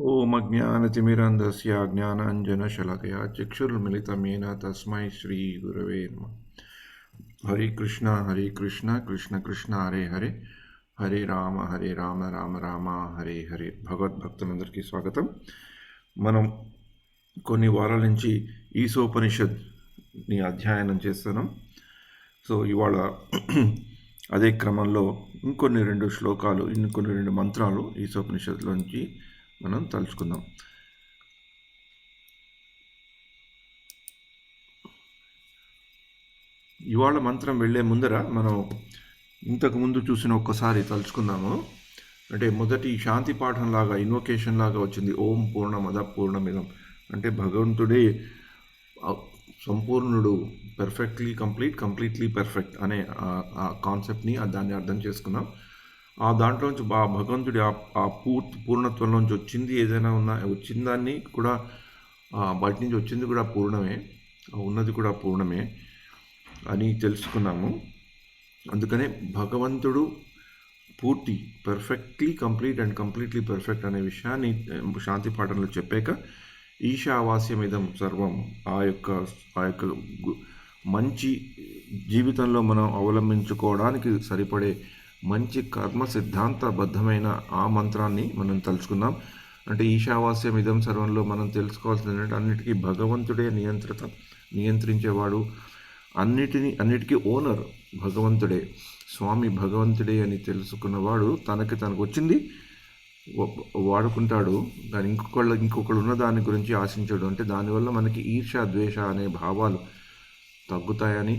ఓం అజ్ఞానతిమిరంధస్య జ్ఞానాంజనశలాకయా చక్షుర్మిలితం येन తస్మై శ్రీగురవే నమః. హరే కృష్ణ కృష్ణ కృష్ణ హరే హరే హరే రామ రామ రామ హరే హరే. భగవద్భక్తులందరికీ స్వాగతం. మనం కొన్ని వారాల నుంచి ఈసోపనిషత్ని అధ్యయనం చేస్తున్నాం. సో ఇవాళ అదే క్రమంలో ఇంకొన్ని 2 శ్లోకాలు, ఇంకొన్ని 2 మంత్రాలు ఈసోపనిషత్తులోంచి మనం తలుచుకుందాం. ఇవాళ మంత్రం వెళ్ళే ముందర మనం ఇంతకుముందు చూసిన ఒక్కసారి తలుచుకుందాము. అంటే మొదటి శాంతి పాఠం లాగా, ఇన్వొకేషన్ లాగా వచ్చింది. ఓం పూర్ణమద పూర్ణమిదం అంటే భగవంతుడే సంపూర్ణుడు, కంప్లీట్లీ పర్ఫెక్ట్ అనే ఆ కాన్సెప్ట్ని, దాన్ని అర్థం చేసుకున్నాం. ఆ దాంట్లోంచి ఆ భగవంతుడి ఆ పూర్ణత్వంలోంచి వచ్చింది ఏదైనా వచ్చిన దాన్ని కూడా బయట నుంచి వచ్చింది కూడా పూర్ణమే, ఉన్నది కూడా పూర్ణమే అని తెలుసుకున్నాము. అందుకనే భగవంతుడు పూర్తి, కంప్లీట్లీ పర్ఫెక్ట్ అనే విషయాన్ని శాంతి పాఠంలో చెప్పాక ఈశావాస్యమిదం సర్వం, ఆ యొక్క మంచి జీవితంలో మనం అవలంబించుకోవడానికి సరిపడే మంచి కర్మ సిద్ధాంతబద్ధమైన ఆ మంత్రాన్ని మనం తలుచుకుందాం. అంటే ఈశావాస్యం ఇదం సర్వంలో మనం తెలుసుకోవాల్సింది ఏంటంటే అన్నిటికీ భగవంతుడే నియంత్రించేవాడు, అన్నిటికీ ఓనర్ భగవంతుడే, స్వామి భగవంతుడే అని తెలుసుకున్నవాడు తనకు వచ్చింది వాడుకుంటాడు. కానీ ఇంకొకళ్ళు ఉన్న దాని గురించి ఆశించాడు. అంటే దానివల్ల మనకి ఈర్ష, ద్వేష అనే భావాలు తగ్గుతాయని,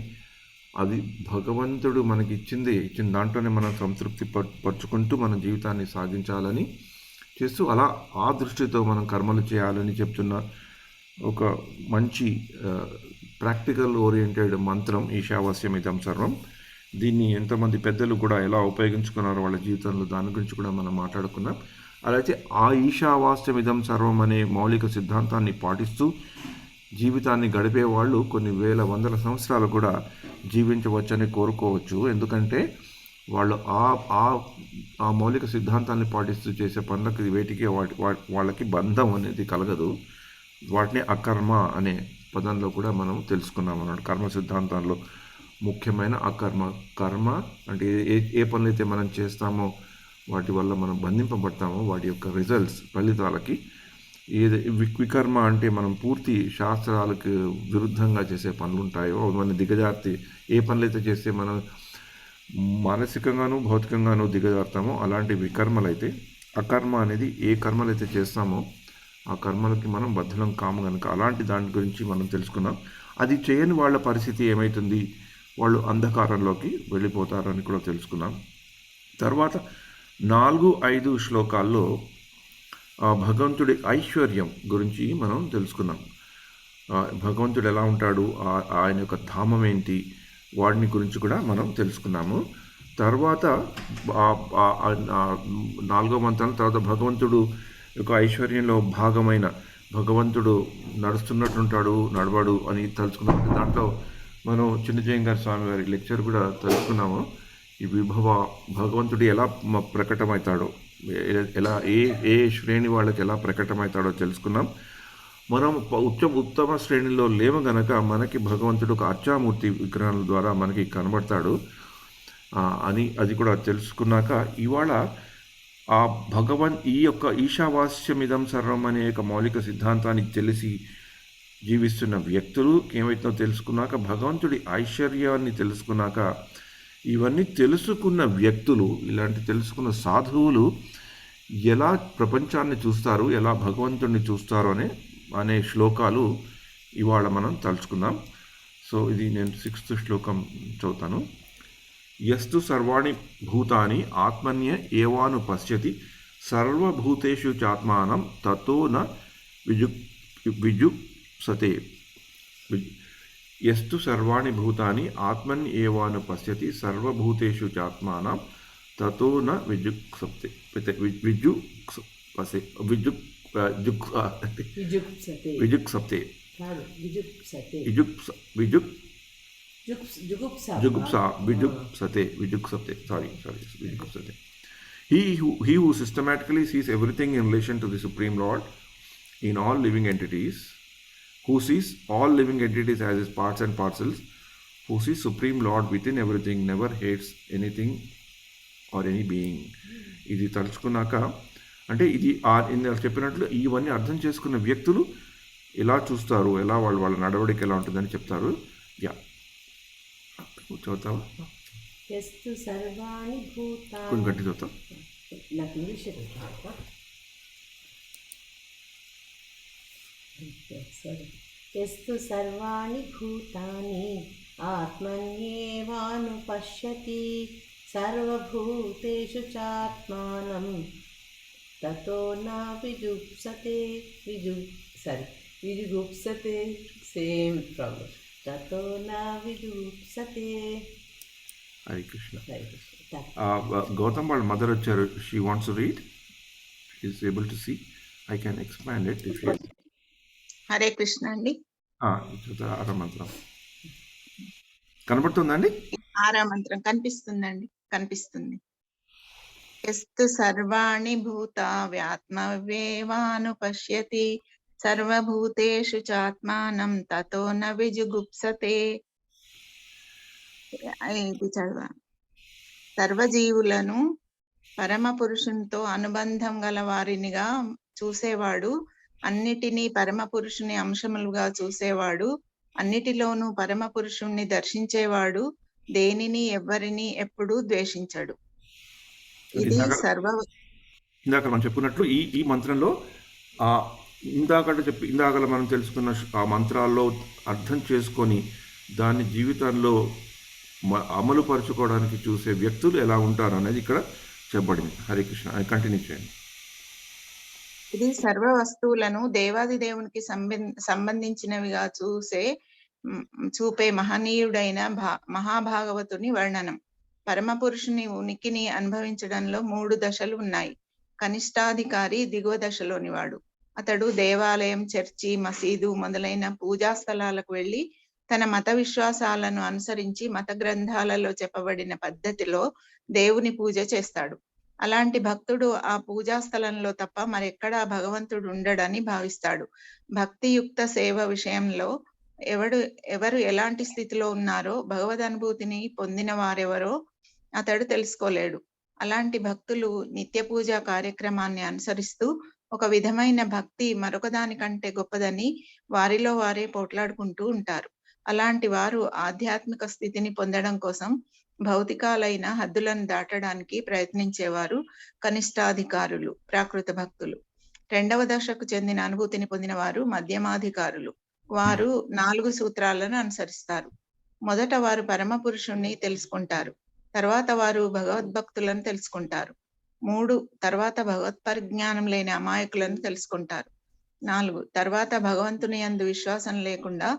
అది భగవంతుడు మనకి ఇచ్చిన దాంట్లోనే మనం సంతృప్తి పరుచుకుంటూ మన జీవితాన్ని సాగించాలని చేస్తూ, అలా ఆ దృష్టితో మనం కర్మలు చేయాలని చెప్తున్న ఒక మంచి ప్రాక్టికల్ ఓరియంటెడ్ మంత్రం ఈశావాస్యమిదం సర్వం. దీన్ని ఎంతమంది పెద్దలు కూడా ఎలా ఉపయోగించుకున్నారో వాళ్ళ జీవితంలో, దాని గురించి కూడా మనం మాట్లాడుకున్నాం. అలాగే ఆ ఈశావాస్యమిదం సర్వం అనే మౌలిక సిద్ధాంతాన్ని పాటిస్తూ జీవితాన్ని గడిపే వాళ్ళు కొన్ని వందల సంవత్సరాలు కూడా జీవించవచ్చని కోరుకోవచ్చు. ఎందుకంటే వాళ్ళు ఆ మౌలిక సిద్ధాంతాన్ని పాటిస్తూ చేసే పనులకి వేటికి వాళ్ళకి బంధం అనేది కలగదు. వాటిని అకర్మ అనే పదంలో కూడా మనం తెలుసుకున్నాం అన్నమాట. కర్మ సిద్ధాంతాల్లో ముఖ్యమైన కర్మ అంటే ఏ పనులైతే మనం చేస్తామో వాటి వల్ల మనం బంధింపబడతామో వాటి యొక్క రిజల్ట్స్, ఫలితాలకి వికర్మ అంటే మనం పూర్తి శాస్త్రాలకు విరుద్ధంగా చేసే పనులు ఉంటాయో మన దిగజార్తి, ఏ పనులైతే చేస్తే మనం మానసికంగాను భౌతికంగాను దిగజారుతామో అలాంటి వికర్మలైతే. అకర్మ అనేది ఏ కర్మలైతే చేస్తామో ఆ కర్మలకి మనం బద్ధలం కాము కనుక అలాంటి దాని గురించి మనం తెలుసుకున్నాం. అది చేయని వాళ్ళ పరిస్థితి ఏమవుతుంది, వాళ్ళు అంధకారంలోకి వెళ్ళిపోతారని కూడా తెలుసుకున్నాం. తర్వాత 4-5 శ్లోకాల్లో భగవంతుడి ఐశ్వర్యం గురించి మనం తెలుసుకున్నాం. భగవంతుడు ఎలా ఉంటాడు, ఆయన యొక్క ధామం ఏంటి, వాడిని గురించి కూడా మనం తెలుసుకున్నాము. తర్వాత 4వ మంత్రం తర్వాత భగవంతుడు యొక్క ఐశ్వర్యంలో భాగమైన భగవంతుడు నడుస్తున్నట్టుంటాడు, నడవడు అని తెలుసుకున్నాము. దాంట్లో మనం చిన్నజయం గారి స్వామి గారి లెక్చర్ కూడా తెలుసుకున్నాము. ఈ విభవ భగవంతుడు ఎలా ప్రకటమవుతాడో, ఎలా ఏ శ్రేణి వాళ్ళకి ఎలా ప్రకటమవుతాడో తెలుసుకున్నాం. మనం ఉత్తమ శ్రేణిలో లేము గనక మనకి భగవంతుడు ఒక అర్చామూర్తి విగ్రహాల ద్వారా మనకి కనబడతాడు అని అది కూడా తెలుసుకున్నాక ఇవాళ ఆ ఈ యొక్క ఈశావాస్యమిదం సర్వం అనే యొక్క మౌలిక సిద్ధాంతాన్ని తెలిసి జీవిస్తున్న వ్యక్తులు ఏమైతుందో తెలుసుకున్నాక, భగవంతుడి ఐశ్వర్యాన్ని తెలుసుకున్నాక, ఇవన్నీ తెలుసుకున్న వ్యక్తులు, ఇలాంటి తెలుసుకున్న సాధువులు ఎలా ప్రపంచాన్ని చూస్తారు, ఎలా భగవంతుడిని చూస్తారు అనే శ్లోకాలు ఇవాళ మనం తలుచుకుందాం. సో ఇది నేను 6th శ్లోకం చదువుతాను. యస్తు సర్వాణి భూతాని ఆత్మన్య ఏవాను పశ్యతి సర్వభూతేషు చాత్మానం తతో న విజుప్సతే. యస్తు సర్వాణి భూతాని ఆత్మన్ ఏవాను పశ్యతి సర్వభూతేషు చాత్మానం తతో న విజుప్సతే. He who systematically sees everything in relation to the Supreme Lord in all living entities, who sees all living entities as his parts and parcels, who sees Supreme Lord within everything, never hates anything or any being. ఇది తలుచుకున్నాక అంటే ఇది ఇందులో చెప్పినట్లు ఇవన్నీ అర్థం చేసుకున్న వ్యక్తులు ఎలా చూస్తారు, ఎలా వాళ్ళ నడవడిక ఎలా ఉంటుందని చెప్తారు. యా చదువుతావా? కొంచెం గట్టి చదువుతా. యస్తు సర్వాణి భూతాని ఆత్మన్యేవానుపశ్యతి సర్వభూతేషు చాత్మానం తతో న విజుగుప్సతే సేమ్ ప్రాబ్లం. తతో న విజుగుప్సతే. హరే కృష్ణ. గౌతమ్ వాళ్ళ మదర్ వచ్చారు. She wants to read. Is able to see. I can expand it if you. Hare Krishna అండి. ఆరో మంత్రం కనబడుతుందండి? ఆరో మంత్రం కనిపిస్తుందండి. కనిపిస్తుంది. యస్తు సర్వాణి భూత వ్యాత్మవేవానుపశ్యతి సర్వభూతేషు చాత్మానం తతో న విజుగుప్సతే. ఇది చదవ. సర్వజీవులను పరమ పురుషునితో అనుబంధం గల వారినిగా చూసేవాడు, అన్నిటినీ పరమ పురుషుని అంశములుగా చూసేవాడు, అన్నిటిలోనూ పరమ పురుషుణ్ణి దర్శించేవాడు, దేనిని ఎవ్వరిని ఎప్పుడూ ద్వేషించడు. ఇది ఇందాక మనం చెప్పుకున్నట్లు ఈ మంత్రంలో ఇందాక మనం తెలుసుకున్న ఆ మంత్రాల్లో అర్థం చేసుకొని దాన్ని జీవితంలో అమలు పరుచుకోవడానికి చూసే వ్యక్తులు ఎలా ఉంటారు అనేది ఇక్కడ చెప్పబడింది. హరే కృష్ణ. కంటిన్యూ చేయండి. ఇది సర్వ వస్తువులను దేవాది దేవునికి సంబంధించినవిగా చూపే మహనీయుడైన మహాభాగవతుని వర్ణనం. పరమ పురుషుని ఉనికిని అనుభవించడంలో 3 దశలు ఉన్నాయి. కనిష్టాధికారి దిగువ దశలోని వాడు. అతడు దేవాలయం, చర్చి, మసీదు మొదలైన పూజా స్థలాలకు వెళ్లి తన మత విశ్వాసాలను అనుసరించి మత గ్రంథాలలో చెప్పబడిన పద్ధతిలో దేవుని పూజ చేస్తాడు. అలాంటి భక్తుడు ఆ పూజా స్థలంలో తప్ప మరెక్కడా భగవంతుడు ఉండడని భావిస్తాడు. భక్తియుక్త సేవ విషయంలో ఎవరు ఎలాంటి స్థితిలో ఉన్నారో, భగవద్ అనుభూతిని పొందిన వారెవరో అతడు తెలుసుకోలేడు. అలాంటి భక్తులు నిత్య పూజా కార్యక్రమాన్ని అనుసరిస్తూ ఒక విధమైన భక్తి మరొక దానికంటే గొప్పదని వారిలో వారే పోట్లాడుకుంటూ ఉంటారు. అలాంటి వారు ఆధ్యాత్మిక స్థితిని పొందడం కోసం భౌతికాలైన హద్దులను దాటడానికి ప్రయత్నించేవారు కనిష్టాధికారులు, ప్రాకృత భక్తులు. 2వ దశకు చెందిన అనుభూతిని పొందిన వారు మధ్యమాధికారులు. వారు 4 సూత్రాలను అనుసరిస్తారు. మొదట వారు పరమ పురుషుణ్ణి తెలుసుకుంటారు. తర్వాత వారు భగవద్భక్తులను తెలుసుకుంటారు. 3 తర్వాత భగవత్ పరిజ్ఞానం లేని అమాయకులను తెలుసుకుంటారు. 4 తర్వాత భగవంతుని యందు విశ్వాసం లేకుండా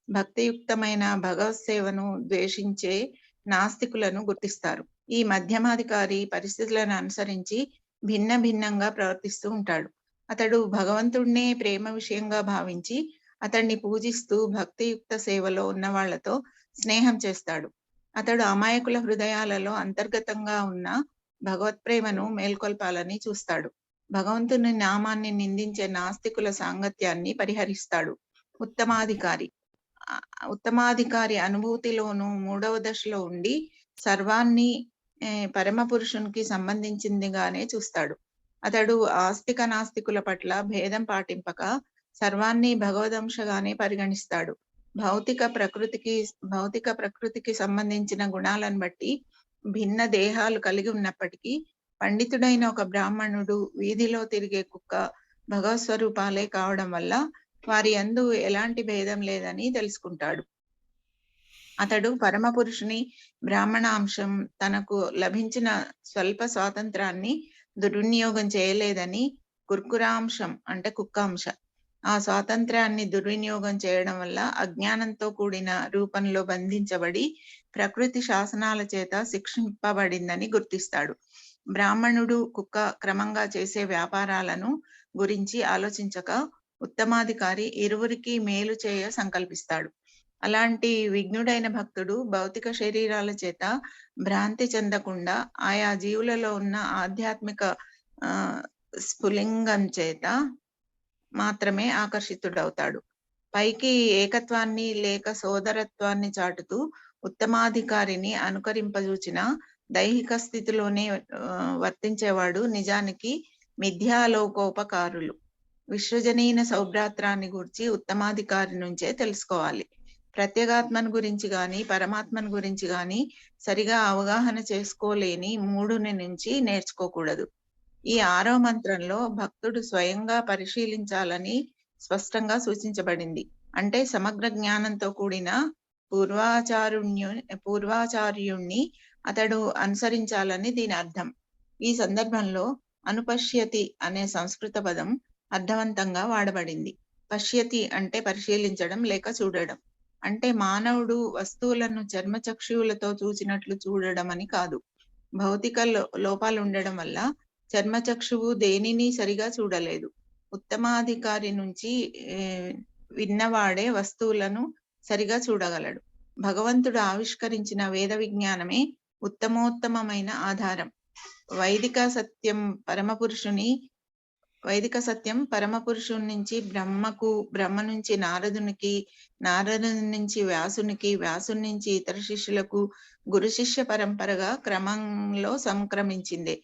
భక్తియుక్తమైన భగవత్ సేవను ద్వేషించే నాస్తికులను గుర్తిస్తారు. ఈ మధ్యమాధికారి పరిస్థితులను అనుసరించి భిన్న భిన్నంగా ప్రవర్తిస్తూ ఉంటాడు. అతడు భగవంతుడినే ప్రేమ విషయంగా భావించి అతన్ని పూజిస్తూ భక్తియుక్త సేవలో ఉన్న వాళ్లతో స్నేహం చేస్తాడు. అతడు అమాయకుల హృదయాలలో అంతర్గతంగా ఉన్న భగవత్ ప్రేమను మేల్కొల్పాలని చూస్తాడు. భగవంతుని నామాన్ని నిందించే నాస్తికుల సాంగత్యాన్ని పరిహరిస్తాడు. ఉత్తమాధికారి అనుభూతిలోను 3వ దశలో ఉండి సర్వాన్ని పరమ పురుషునికి సంబంధించిందిగానే చూస్తాడు. అతడు ఆస్తిక నాస్తికుల పట్ల భేదం పాటింపక సర్వాన్ని భగవదంశగానే పరిగణిస్తాడు. భౌతిక ప్రకృతికి సంబంధించిన గుణాలను బట్టి భిన్న దేహాలు కలిగి ఉన్నప్పటికీ పండితుడైన ఒక బ్రాహ్మణుడు వీధిలో తిరిగే కుక్క భగవత్ స్వరూపాలే కావడం వల్ల వారి యందు ఎలాంటి భేదం లేదని తెలుసుకుంటాడు. అతడు పరమ పురుషుని బ్రాహ్మణాంశం తనకు లభించిన స్వల్ప స్వాతంత్రాన్ని దుర్వినియోగం చేయలేదని, కుర్కురాంశం అంటే కుక్కాంశ ఆ స్వాతంత్రాన్ని దుర్వినియోగం చేయడం వల్ల అజ్ఞానంతో కూడిన రూపంలో బంధించబడి ప్రకృతి శాసనాల చేత శిక్షింపబడిందని గుర్తిస్తాడు. బ్రాహ్మణుడు, కుక్క క్రమంగా చేసే వ్యాపారాలను గురించి ఆలోచించక ఉత్తమాధికారి ఇరువురికి మేలు చేయ సంకల్పిస్తాడు. అలాంటి విజ్ఞుడైన భక్తుడు భౌతిక శరీరాల చేత భ్రాంతి చెందకుండా ఆయా జీవులలో ఉన్న ఆధ్యాత్మిక స్ఫులింగం చేత మాత్రమే ఆకర్షితుడవుతాడు. పైకి ఏకత్వాన్ని లేక సోదరత్వాన్ని చాటుతూ ఉత్తమాధికారిని అనుకరింపజూచిన దైహిక స్థితిలోనే వర్తించేవాడు నిజానికి మిథ్యాలోకోపకారులు. విశ్వజనీన సౌభ్రాత్రాన్ని గురించి ఉత్తమాధికారి నుంచే తెలుసుకోవాలి. ప్రత్యేగాత్మను గురించి గాని పరమాత్మను గురించి గాని సరిగా అవగాహన చేసుకోలేని మూఢుని నుంచి నేర్చుకోకూడదు. ఈ 6వ మంత్రంలో భక్తుడు స్వయంగా పరిశీలించాలని స్పష్టంగా సూచించబడింది. అంటే సమగ్ర జ్ఞానంతో కూడిన పూర్వాచార్యుణ్ణి అతడు అనుసరించాలని దీని అర్థం. ఈ సందర్భంలో అనుపశ్యతి అనే సంస్కృత పదం అర్థవంతంగా వాడబడింది. పశ్యతి అంటే పరిశీలించడం లేక చూడడం. అంటే మానవుడు వస్తువులను చర్మచక్షువులతో చూసినట్లు చూడడం అని కాదు. భౌతిక లోపాలు ఉండడం వల్ల చర్మచక్షువు దేనిని సరిగా చూడలేదు. ఉత్తమాధికారి నుంచి విన్నవాడే వస్తువులను సరిగా చూడగలడు. భగవంతుడు ఆవిష్కరించిన వేద విజ్ఞానమే ఉత్తమోత్తమైన ఆధారం. వైదిక సత్యం పరమపురుషుని నుంచి బ్రహ్మకు, బ్రహ్మ నుంచి నారదునికి, నారదుని నుంచి వ్యాసునికి, వ్యాసుని నుంచి ఇతర శిష్యులకు గురు శిష్య పరంపరగా క్రమంలో సంక్రమించింది.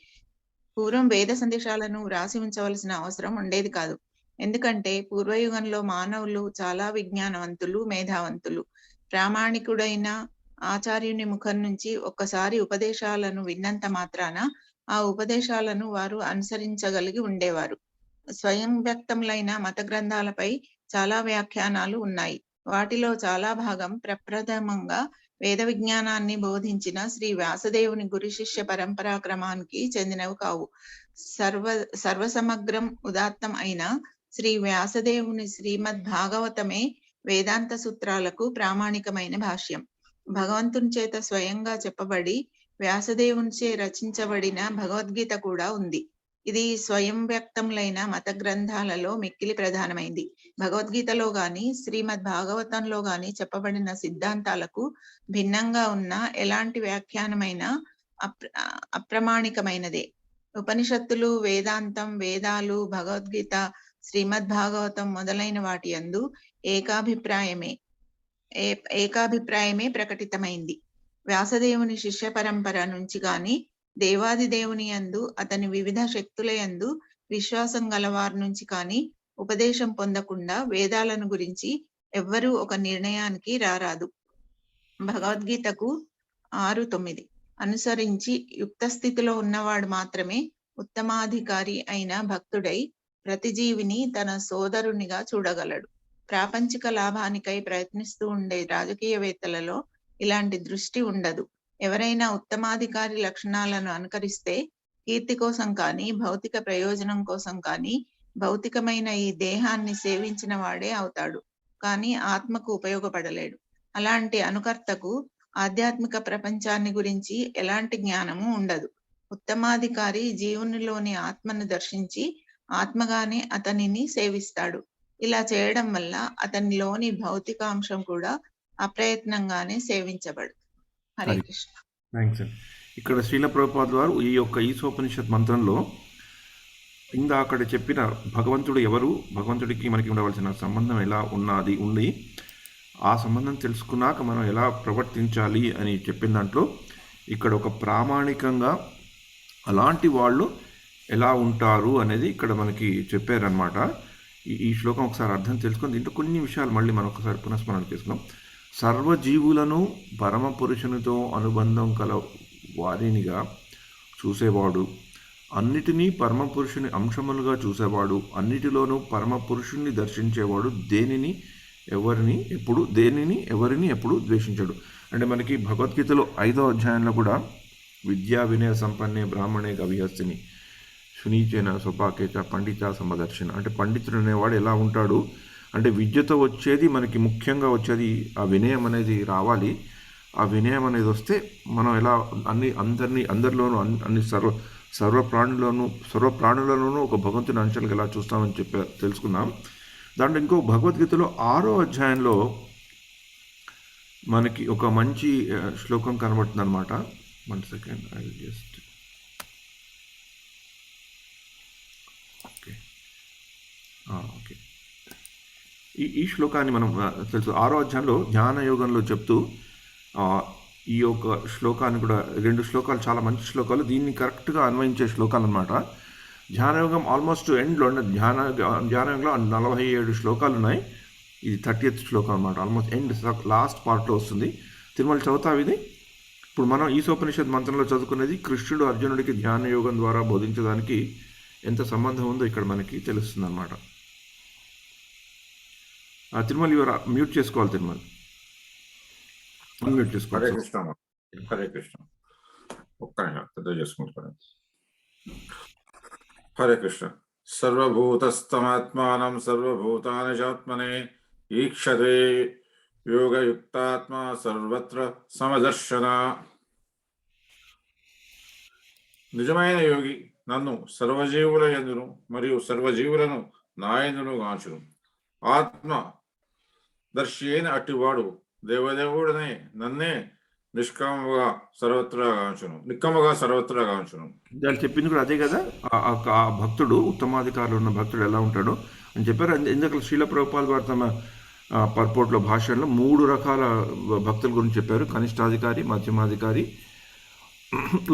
పూర్వం వేద సందేశాలను వ్రాసి ఉంచవలసిన అవసరం ఉండేది కాదు. ఎందుకంటే పూర్వయుగంలో మానవులు చాలా విజ్ఞానవంతులు, మేధావంతులు. ప్రామాణికుడైన ఆచార్యుని ముఖం నుంచి ఒక్కసారి ఉపదేశాలను విన్నంత మాత్రాన ఆ ఉపదేశాలను వారు అనుసరించగలిగి ఉండేవారు. స్వయం వ్యక్తములైన మత గ్రంథాలపై చాలా వ్యాఖ్యానాలు ఉన్నాయి. వాటిలో చాలా భాగం ప్రప్రథమంగా వేద విజ్ఞానాన్ని బోధించిన శ్రీ వ్యాసదేవుని గురు శిష్య పరంపరా క్రమానికి చెందినవి కావు. సర్వసమగ్రం ఉదాత్తం అయిన శ్రీ వ్యాసదేవుని శ్రీమద్ భాగవతమే వేదాంత సూత్రాలకు ప్రామాణికమైన భాష్యం. భగవంతుని చేత స్వయంగా చెప్పబడి వ్యాసదేవునిచే రచించబడిన భగవద్గీత కూడా ఉంది. ఇది స్వయం వ్యక్తములైన మత గ్రంథాలలో మిక్కిలి ప్రధానమైంది. భగవద్గీతలో గాని శ్రీమద్ భాగవతంలో గాని చెప్పబడిన సిద్ధాంతాలకు భిన్నంగా ఉన్న ఎలాంటి వ్యాఖ్యానమైన అప్రమాణికమైనదే. ఉపనిషత్తులు, వేదాంతం, వేదాలు, భగవద్గీత, శ్రీమద్ భాగవతం మొదలైన వాటి యందు ఏకాభిప్రాయమే ప్రకటితమైంది. వ్యాసదేవుని శిష్య పరంపర నుంచి గాని దేవాది దేవుని యందు అతని వివిధ శక్తుల యందు విశ్వాసం గలవారి నుంచి కానీ ఉపదేశం పొందకుండా వేదాలను గురించి ఎవ్వరూ ఒక నిర్ణయానికి రారాదు. భగవద్గీతకు 6:9 అనుసరించి యుక్త స్థితిలో ఉన్నవాడు మాత్రమే ఉత్తమాధికారి అయిన భక్తుడై ప్రతి జీవిని తన సోదరునిగా చూడగలడు. ప్రాపంచిక లాభానికై ప్రయత్నిస్తూ ఉండే రాజకీయవేత్తలలో ఇలాంటి దృష్టి ఉండదు. ఎవరైనా ఉత్తమాధికారి లక్షణాలను అనుకరిస్తే కీర్తి కోసం కానీ, భౌతిక ప్రయోజనం కోసం కానీ, భౌతికమైన ఈ దేహాన్ని సేవించిన వాడే అవుతాడు, కానీ ఆత్మకు ఉపయోగపడలేడు. అలాంటి అనుకర్తకు ఆధ్యాత్మిక ప్రపంచాన్ని గురించి ఎలాంటి జ్ఞానము ఉండదు. ఉత్తమాధికారి జీవునిలోని ఆత్మను దర్శించి ఆత్మగానే అతనిని సేవిస్తాడు. ఇలా చేయడం వల్ల అతనిలోని భౌతికాంశం కూడా అప్రయత్నంగానే సేవించబడు. హరే కృష్ణ. థ్యాంక్స్ అండి. ఇక్కడ శ్రీల ప్రభుపాద వారు ఈ యొక్క ఈశోపనిషత్ మంత్రంలో అక్కడ చెప్పిన భగవంతుడు ఎవరు, భగవంతుడికి మనకి ఉండవలసిన సంబంధం ఎలా ఉంది, ఆ సంబంధం తెలుసుకున్నాక మనం ఎలా ప్రవర్తించాలి అని చెప్పిన దాంట్లో ఇక్కడ ఒక ప్రామాణికంగా అలాంటి వాళ్ళు ఎలా ఉంటారు అనేది ఇక్కడ మనకి చెప్పారనమాట. ఈ శ్లోకం ఒకసారి అర్థం తెలుసుకొని దీంట్లో కొన్ని విషయాలు మళ్ళీ మనం ఒకసారి పునఃస్మరణ చేసుకున్నాం. సర్వజీవులను పరమ పురుషునితో అనుబంధం కల వారినిగా చూసేవాడు, అన్నిటినీ పరమ పురుషుని అంశములుగా చూసేవాడు, అన్నిటిలోనూ పరమ పురుషుణ్ణి దర్శించేవాడు, దేనిని ఎవరిని ఎప్పుడు ద్వేషించాడు. అంటే మనకి భగవద్గీతలో 5వ అధ్యాయంలో కూడా విద్యా వినయ సంపన్నే బ్రాహ్మణే గవిహస్తిని సునీచేన స్వపాకేత పండిత సమదర్శన. అంటే పండితుడు అనేవాడు ఎలా ఉంటాడు అంటే విద్యతో వచ్చేది మనకి ముఖ్యంగా వచ్చేది ఆ వినయం అనేది రావాలి. ఆ వినయం అనేది వస్తే మనం ఎలా అందరిలోనూ అన్ని సర్వ ప్రాణులలోనూ ఒక భగవంతుని అంశాలకు ఎలా చూస్తామని తెలుసుకుందాం. దాంట్లో ఇంకో భగవద్గీతలో 6వ అధ్యాయంలో మనకి ఒక మంచి శ్లోకం కనబడుతుంది అనమాట. 1 second, I just okay okay. ఈ శ్లోకాన్ని మనం తెలుసు 6వ అధ్యాయంలో ధ్యాన యోగంలో చెప్తూ ఈ యొక్క శ్లోకాన్ని కూడా 2 శ్లోకాలు చాలా మంచి శ్లోకాలు, దీన్ని కరెక్ట్గా అన్వయించే శ్లోకాలు అనమాట. ధ్యానయోగం ఆల్మోస్ట్ ఎండ్లో ధ్యానయోగంలో 47 శ్లోకాలు ఉన్నాయి. ఇది 30th శ్లోకం అనమాట. ఆల్మోస్ట్ ఎండ్ లాస్ట్ పార్ట్లో వస్తుంది. తిరుమల చదువుతావు ఇది. ఇప్పుడు మనం ఈసోపనిషద్ మంత్రంలో చదువుకునేది కృష్ణుడు అర్జునుడికి ధ్యాన యోగం ద్వారా బోధించడానికి ఎంత సంబంధం ఉందో ఇక్కడ మనకి తెలుస్తుంది అనమాట. తిరుమల ఇవర మ్యూట్ చేసుకోవాలి. తిరుమల అన్మ్యూట్ చేసుకోవాలి. హరే కృష్ణ, హరే కృష్ణ. ఒక్క పెద్ద చేసుకుంటాను. హరే కృష్ణ. సర్వభూతస్తమాత్మానం సర్వభూతాని చాత్మనే ఈక్షతే యోగయుక్తాత్మ సర్వత్ర సమదర్శన. నిజమైన యోగి నన్ను సర్వజీవుల యందును మరియు సర్వజీవులను నాయందును గాంచును. ఆత్మ దర్శి అయిన అట్టివాడు దేవదేవుడనే నన్నే నిష్కామగా సర్వత్రా గాంచును. వాళ్ళు చెప్పింది కూడా అదే కదా. ఆ భక్తుడు ఉత్తమాధికారులు ఉన్న భక్తుడు ఎలా ఉంటాడో అని చెప్పారు. ఎందుకంటే శ్రీల ప్రభుపాద వారు తమ పర్పోర్ట్లో భాషల్లో 3 రకాల భక్తుల గురించి చెప్పారు. కనిష్టాధికారి, మధ్యమాధికారి,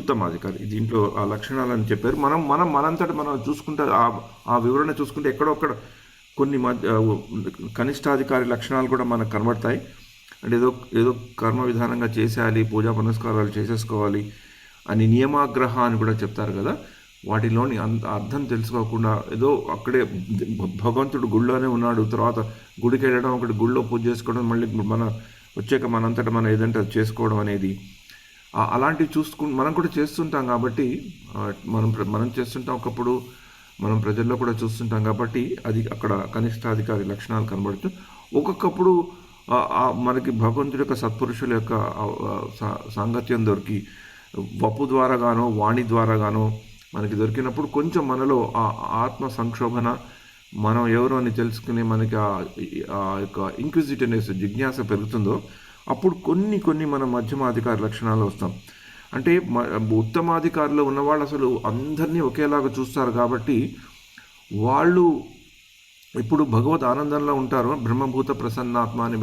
ఉత్తమాధికారి. దీంట్లో ఆ లక్షణాలని చెప్పారు. మనంతటా మనం చూసుకుంటే ఆ వివరణ చూసుకుంటే ఎక్కడొక్కడ కొన్ని కనిష్టాధికారి లక్షణాలు కూడా మనకు కనబడతాయి. అంటే ఏదో కర్మ విధానంగా చేసేయాలి, పూజా పునస్కారాలు చేసేసుకోవాలి అని నియమాగ్రహ అని కూడా చెప్తారు కదా. వాటిలోని అర్థం తెలుసుకోకుండా ఏదో అక్కడే భగవంతుడు గుళ్ళోనే ఉన్నాడు, తర్వాత గుడికి వెళ్ళడం, ఒకటి గుళ్ళో పూజ చేసుకోవడం, మళ్ళీ వచ్చాక మనంతటా మనం ఏదంటే అది చేసుకోవడం అనేది అలాంటివి మనం కూడా చేస్తుంటాం. కాబట్టి మనం చేస్తుంటాం, ఒకప్పుడు మనం ప్రజల్లో కూడా చూస్తుంటాం. కాబట్టి అది అక్కడ కనిష్టాధికారి లక్షణాలు కనబడుతూ ఒక్కొక్కప్పుడు మనకి భగవంతుడి యొక్క సత్పురుషుల యొక్క సాంగత్యం దొరికి వపు ద్వారా గానో వాణి ద్వారా గానో మనకి దొరికినప్పుడు కొంచెం మనలో ఆ ఆత్మ సంక్షోభన, మనం ఎవరు అని తెలుసుకునే మనకి ఆ యొక్క ఇంక్విజిటివ్నెస్, జిజ్ఞాస పెరుగుతుందో అప్పుడు కొన్ని మన మధ్యమాధికారి లక్షణాలు వస్తాం. అంటే ఉత్తమాధికారులు ఉన్నవాళ్ళు అసలు అందరినీ ఒకేలాగా చూస్తారు. కాబట్టి వాళ్ళు ఇప్పుడు భగవద్ ఆనందంలో ఉంటారు. బ్రహ్మభూత ప్రసన్నాత్మ అని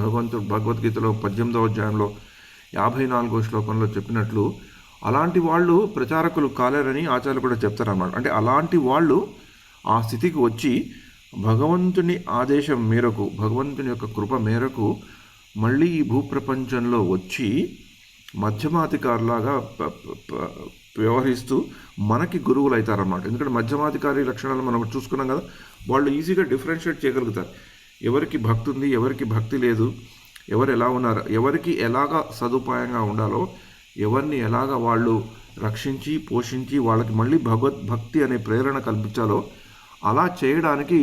భగవద్గీతలో 18వ అధ్యాయంలో 54వ శ్లోకంలో చెప్పినట్లు అలాంటి వాళ్ళు ప్రచారకులు కాలేరని ఆచార్యులు కూడా చెప్తారన్నమాట. అంటే అలాంటి వాళ్ళు ఆ స్థితికి వచ్చి భగవంతుని ఆదేశం మేరకు, భగవంతుని యొక్క కృప మేరకు మళ్ళీ ఈ భూప్రపంచంలో వచ్చి మధ్యమాధికారులాగా వ్యవహరిస్తూ మనకి గురువులు అవుతారన్నమాట. ఎందుకంటే మధ్యమాధికారి లక్షణాలు మనం చూసుకున్నాం కదా. వాళ్ళు ఈజీగా డిఫరెన్షియేట్ చేయగలుగుతారు. ఎవరికి భక్తి ఉంది, ఎవరికి భక్తి లేదు, ఎవరు ఎలా ఉన్నారు, ఎవరికి ఎలాగా సదుపాయంగా ఉండాలో, ఎవరిని ఎలాగ వాళ్ళు రక్షించి పోషించి వాళ్ళకి మళ్ళీ భగవద్భక్తి అనే ప్రేరణ కల్పించాలో అలా చేయడానికి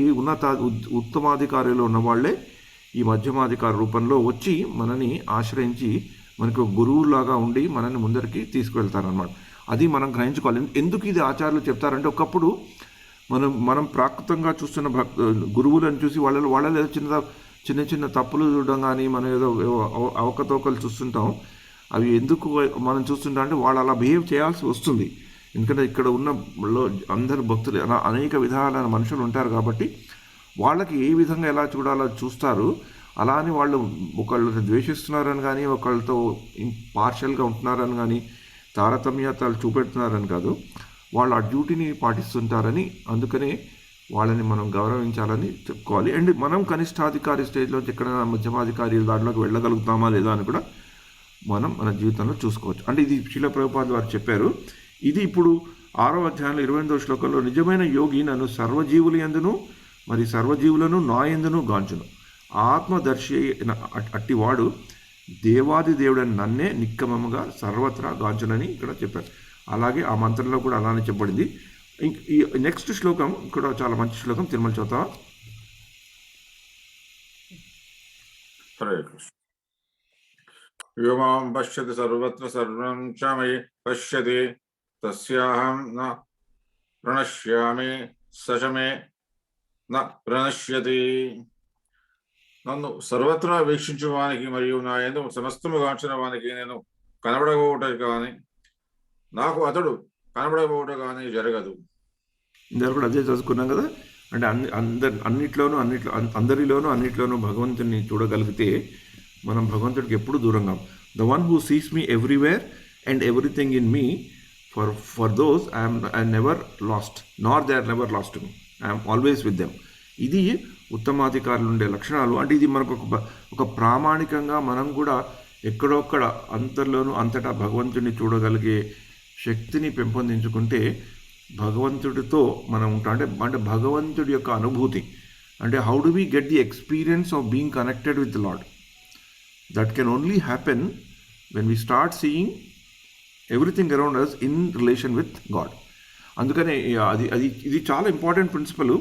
ఉత్తమాధికారులు ఉన్న వాళ్ళే ఈ మధ్యమాధికారి రూపంలో వచ్చి మనని ఆశ్రయించి మనకు గురువులాగా ఉండి మనల్ని ముందరికి తీసుకువెళ్తారనమాట. అది మనం గ్రహించుకోవాలి. ఎందుకు ఇది ఆచార్యులు చెప్తారంటే, ఒకప్పుడు మనం ప్రాకృతంగా చూస్తున్న గురువులను చూసి వాళ్ళలో ఏదో చిన్న తప్పులు చూడడం కానీ, మనం ఏదో అవకతవకలు చూస్తుంటాం. అవి ఎందుకు మనం చూస్తుంటాం అంటే వాళ్ళు అలా బిహేవ్ చేయాల్సి వస్తుంది. ఎందుకంటే ఇక్కడ ఉన్న అందరు భక్తులు అనేక విధాలైన మనుషులు ఉంటారు. కాబట్టి వాళ్ళకి ఏ విధంగా ఎలా చూడాలో చూస్తారు. అలా అని వాళ్ళు ఒకళ్ళని ద్వేషిస్తున్నారని కానీ, ఒకళ్ళతో పార్షియల్గా ఉంటున్నారని కానీ, తారతమ్యతలు చూపెడుతున్నారని కాదు, వాళ్ళు ఆ డ్యూటీని పాటిస్తుంటారని, అందుకనే వాళ్ళని మనం గౌరవించాలని చెప్పుకోవాలి. అండ్ మనం కనిష్టాధికారి స్టేజ్లోంచి ఎక్కడైనా మధ్యమాధికారి దాంట్లోకి వెళ్ళగలుగుతామా లేదా అని కూడా మనం మన జీవితంలో చూసుకోవచ్చు. అంటే ఇది శ్రీల ప్రభుపాద వారు చెప్పారు. ఇది ఇప్పుడు 6వ అధ్యాయంలో 28వ శ్లోకంలో నిజమైన యోగి నన్ను సర్వజీవుల యందును మరి సర్వజీవులను నా యందును గాంచును. ఆత్మదర్శి అట్టివాడు దేవాది దేవుడని నన్నే నిక్కమముగా సర్వత్రా గాంచునని ఇక్కడ చెప్పారు. అలాగే ఆ మంత్రంలో కూడా అలానే చెప్పబడింది. ఈ నెక్స్ట్ శ్లోకం కూడా చాలా మంచి శ్లోకం. తిరుమల చదువుతావా? హరే కృష్ణ. వ్యోమాం పశ్యతి సర్వత్ర సర్వం చ మయి పశ్యతి తస్యాహం న ప్రణశ్యామి స చ మే న ప్రణశ్యతి. నన్ను సర్వత్రా వీక్షించు వానికి మరియు నా యందు సమస్తము గాంచిన వానికి నేను కనబడబోట కానీ నాకు అతడు కనబడబోట కానీ జరగదు. ఇందాక కూడా అదే చదువుకున్నాం కదా. అంటే అన్నిట్లోనూ భగవంతుని చూడగలిగితే మనం భగవంతుడికి ఎప్పుడు దూరంగా. The one who sees me everywhere and everything in me, for those I never lost nor they are never lost me, I'm always with them. ఇది ఉత్తమాధికారులు ఉండే లక్షణాలు. అంటే ఇది మనకు ఒక ప్రామాణికంగా మనం కూడా ఎక్కడొక్కడ అంతటా భగవంతుడిని చూడగలిగే శక్తిని పెంపొందించుకుంటే భగవంతుడితో మనం ఉంటాం. అంటే భగవంతుడి యొక్క అనుభూతి, అంటే how do we get the experience of being connected with Lord. That can only happen when we start seeing everything around us in relation with God. అందుకనే ఇది చాలా ఇంపార్టెంట్ ప్రిన్సిపల్.